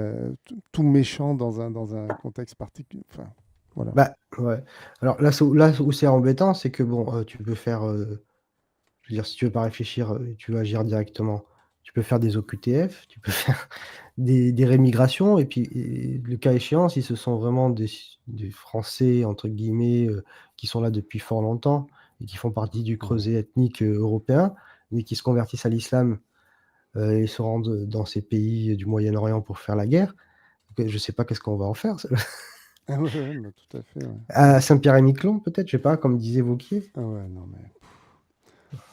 tout méchants dans un contexte particulier. Enfin, voilà. Bah, ouais. Alors là où c'est embêtant, c'est que bon, tu peux faire, je veux dire, si tu veux pas réfléchir, tu veux agir directement, tu peux faire des OQTF, tu peux faire des rémigrations et puis le cas échéant, si ce sont vraiment des «Français» entre guillemets, qui sont là depuis fort longtemps et qui font partie du Ouais. creuset ethnique, européen, mais qui se convertissent à l'islam, et se rendent dans ces pays du Moyen-Orient pour faire la guerre, je sais pas qu'est-ce qu'on va en faire. Ah ouais, ouais, bah, tout à fait, ouais. À Saint-Pierre-et-Miquelon peut-être, je sais pas, comme disait Vauquier? Ah ouais, non, mais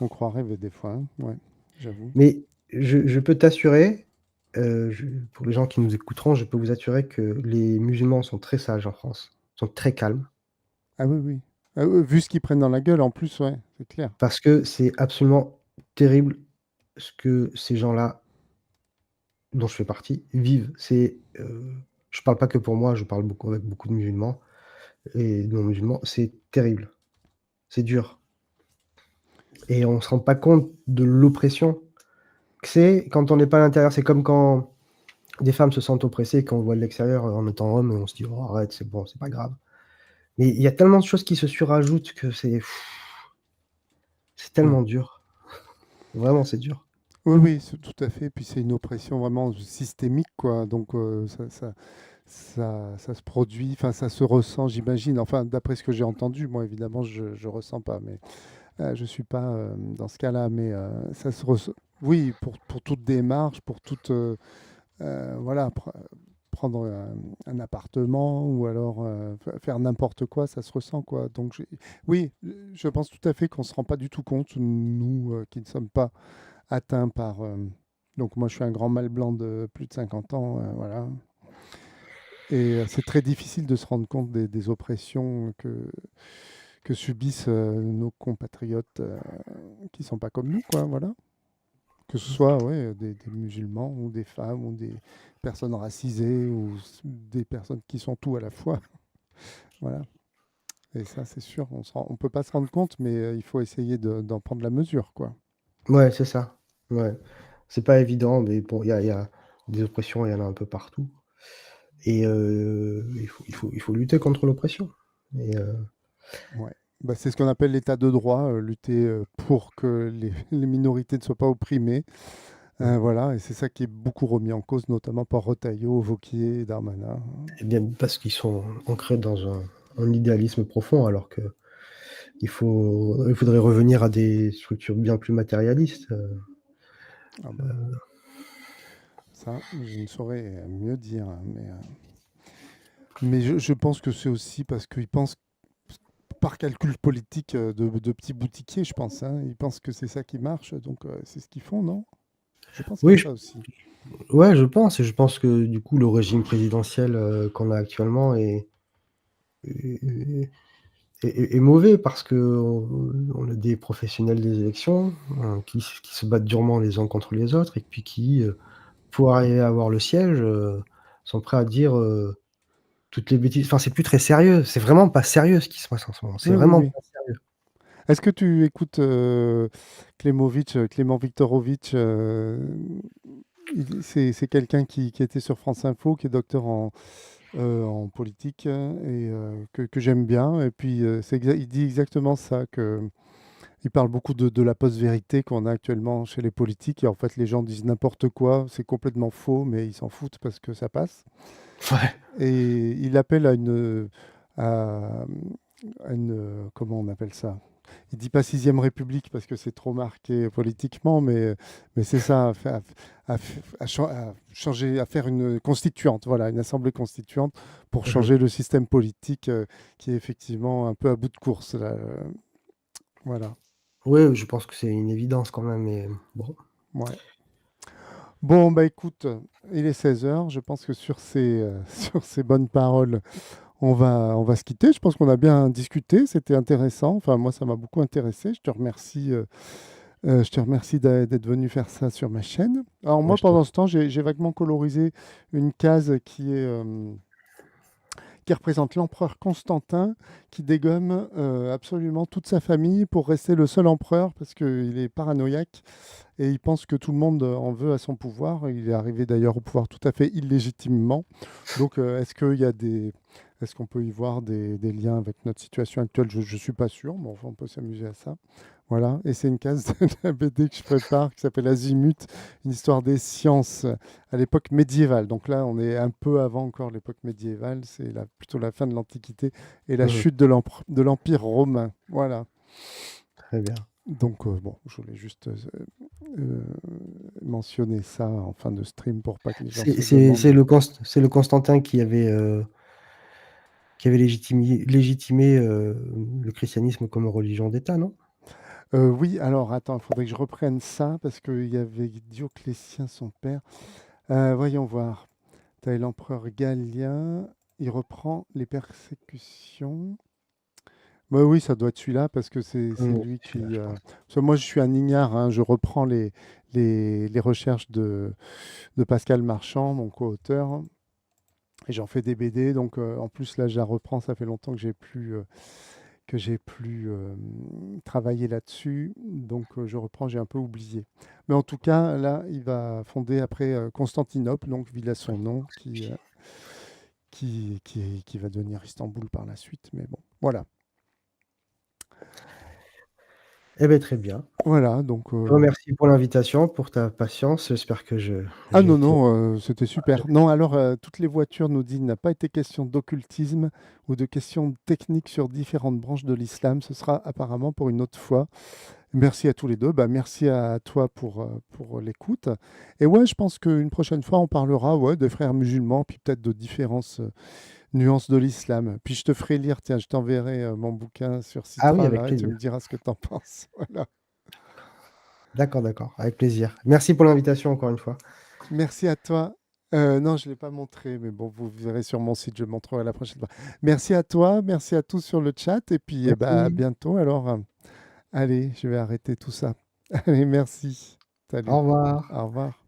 on croirait des fois, hein. Ouais, j'avoue. Mais je peux t'assurer, pour les gens qui nous écouteront, je peux vous assurer que les musulmans sont très sages en France, sont très calmes, Ah oui, oui. Ah oui, vu ce qu'ils prennent dans la gueule, en plus, ouais, c'est clair. parce que c'est absolument terrible ce que ces gens-là dont je fais partie, vivent. Je parle pas que pour moi, je parle beaucoup avec beaucoup de musulmans et de non-musulmans, c'est terrible, c'est dur et on se rend pas compte de l'oppression que c'est quand on n'est pas à l'intérieur. C'est comme quand des femmes se sentent oppressées, quand on voit de l'extérieur en étant homme et on se dit: «Oh arrête, c'est bon, c'est pas grave». Mais il y a tellement de choses qui se surajoutent que c'est Oui. tellement dur. Vraiment, c'est dur. Oui, oui, tout à fait. Puis c'est une oppression vraiment systémique, quoi. Donc ça se produit, enfin ça se ressent, j'imagine. Enfin, d'après ce que j'ai entendu, moi évidemment, je ressens pas, mais je suis pas dans ce cas-là, mais ça se ressent. Oui, pour toute démarche, pour toute voilà, prendre un appartement ou alors faire n'importe quoi, ça se ressent, quoi. Donc oui, je pense tout à fait qu'on se rend pas du tout compte, nous qui ne sommes pas atteint par. Donc moi, je suis un grand mâle blanc de plus de 50 ans, voilà. Et c'est très difficile de se rendre compte des oppressions que subissent nos compatriotes qui sont pas comme nous, quoi, voilà. Que ce soit ouais, des musulmans ou des femmes ou des personnes racisées ou des personnes qui sont tout à la fois, voilà. Et ça, c'est sûr, on peut pas se rendre compte, mais il faut essayer d'en prendre la mesure, quoi. Ouais, c'est ça. Ouais. C'est pas évident, mais bon, il y a des oppressions, il y en a un peu partout et il faut lutter contre l'oppression et Ouais. Bah, c'est ce qu'on appelle l'état de droit, lutter pour que les minorités ne soient pas opprimées. mmh Voilà, et c'est ça qui est beaucoup remis en cause, notamment par Retailleau, Wauquiez et Darmanin. et bien parce qu'ils sont ancrés dans un idéalisme profond alors qu'il faudrait revenir à des structures bien plus matérialistes, Ah bah, ça, je ne saurais mieux dire, hein, mais je pense que c'est aussi parce qu'ils pensent par calcul politique de petits boutiquiers, je pense. Hein. Ils pensent que c'est ça qui marche, donc c'est ce qu'ils font, non? Je pense qu'il y oui, a ça aussi. ouais, je pense et je pense que du coup le régime présidentiel, qu'on a actuellement est est mauvais parce qu'on a des professionnels des élections, qui se battent durement les uns contre les autres et puis qui, pour arriver à avoir le siège, sont prêts à dire, toutes les bêtises. Enfin, c'est plus très sérieux, c'est vraiment pas sérieux ce qui se passe en ce moment, c'est Oui, oui, vraiment oui. pas sérieux. Est-ce que tu écoutes Clément Viktorovitch c'est quelqu'un qui était sur France Info, qui est docteur en politique et que j'aime bien. Et puis, il dit exactement ça, il parle beaucoup de la post-vérité qu'on a actuellement chez les politiques. Et en fait, les gens disent n'importe quoi, c'est complètement faux, mais ils s'en foutent parce que ça passe. Ouais. Et il appelle à, à comment on appelle ça? Il dit pas sixième République parce que c'est trop marqué politiquement, mais c'est ça, à changer, à faire une constituante, voilà, une assemblée constituante pour Mmh changer le système politique qui est effectivement un peu à bout de course, là, voilà, Ouais, je pense que c'est une évidence quand même mais bon. ouais. Bon, bah écoute, il est 16 heures. Je pense que sur sur ces bonnes paroles, on va se quitter. Je pense qu'on a bien discuté, c'était intéressant. Enfin, moi, ça m'a beaucoup intéressé. Je te remercie d'être venu faire ça sur ma chaîne. Alors Ouais, moi, je t'en pendant ce temps, j'ai vaguement colorisé une case qui représente l'empereur Constantin, qui dégomme absolument toute sa famille pour rester le seul empereur parce qu'il est paranoïaque et il pense que tout le monde en veut à son pouvoir. Il est arrivé d'ailleurs au pouvoir tout à fait illégitimement. Donc, est-ce qu'on peut y voir des liens avec notre situation actuelle? Je ne suis pas sûr, mais enfin, on peut s'amuser à ça. Voilà, et c'est une case de la BD que je prépare qui s'appelle Azimut, une histoire des sciences à l'époque médiévale. Donc là, on est un peu avant encore l'époque médiévale, c'est plutôt la fin de l'Antiquité et la mmh chute de l'Empire romain. Voilà. Très bien. Donc bon, je voulais juste euh, mentionner ça en fin de stream pour pas que les gens se C'est demandent. le Constantin qui avait légitimé, le christianisme comme religion d'État, non? Oui, alors attends, il faudrait que je reprenne ça parce qu'il y avait Dioclétien, son père. Voyons voir. Tu as l'empereur Galien, il reprend les persécutions. Bah oui, ça doit être celui-là parce que c'est Mmh, lui c'est celui-là, qui. je pense. Parce que moi, je suis un ignare, hein, je reprends les recherches de Pascal Marchand, mon co-auteur, et j'en fais des BD. Donc, en plus, là, je la reprends. Ça fait longtemps que j'ai plus travaillé là-dessus. Donc, je reprends, j'ai un peu oublié. Mais en tout cas, là, il va fonder après Constantinople, donc ville à son nom, qui va devenir Istanbul par la suite. Mais bon, voilà. Eh beh, très bien. Voilà, donc. Je te remercie pour l'invitation, pour ta patience. J'espère que Ah j'ai non, été non, c'était super. Non, alors, toutes les voitures nous disent, il n'a pas été question d'occultisme ou de questions techniques sur différentes branches de l'islam. Ce sera apparemment pour une autre fois. Merci à tous les deux. Bah, merci à toi pour l'écoute. Et ouais, je pense qu'une prochaine fois, on parlera ouais, des frères musulmans, puis peut-être de différentes nuances de l'islam. Puis je te ferai lire, tiens, je t'enverrai mon bouquin sur ah oui, Citra, avec là, et tu plaisir. me diras ce que tu en penses. Voilà. D'accord, d'accord, avec plaisir. Merci pour l'invitation encore une fois. Merci à toi. Non, je ne l'ai pas montré, mais bon, vous verrez sur mon site, je le montrerai la prochaine fois. Merci à toi, merci à tous sur le chat, et puis bah, à Merci. bientôt. Alors, allez, je vais arrêter tout ça. Allez, merci. Au Salut. revoir. Au revoir.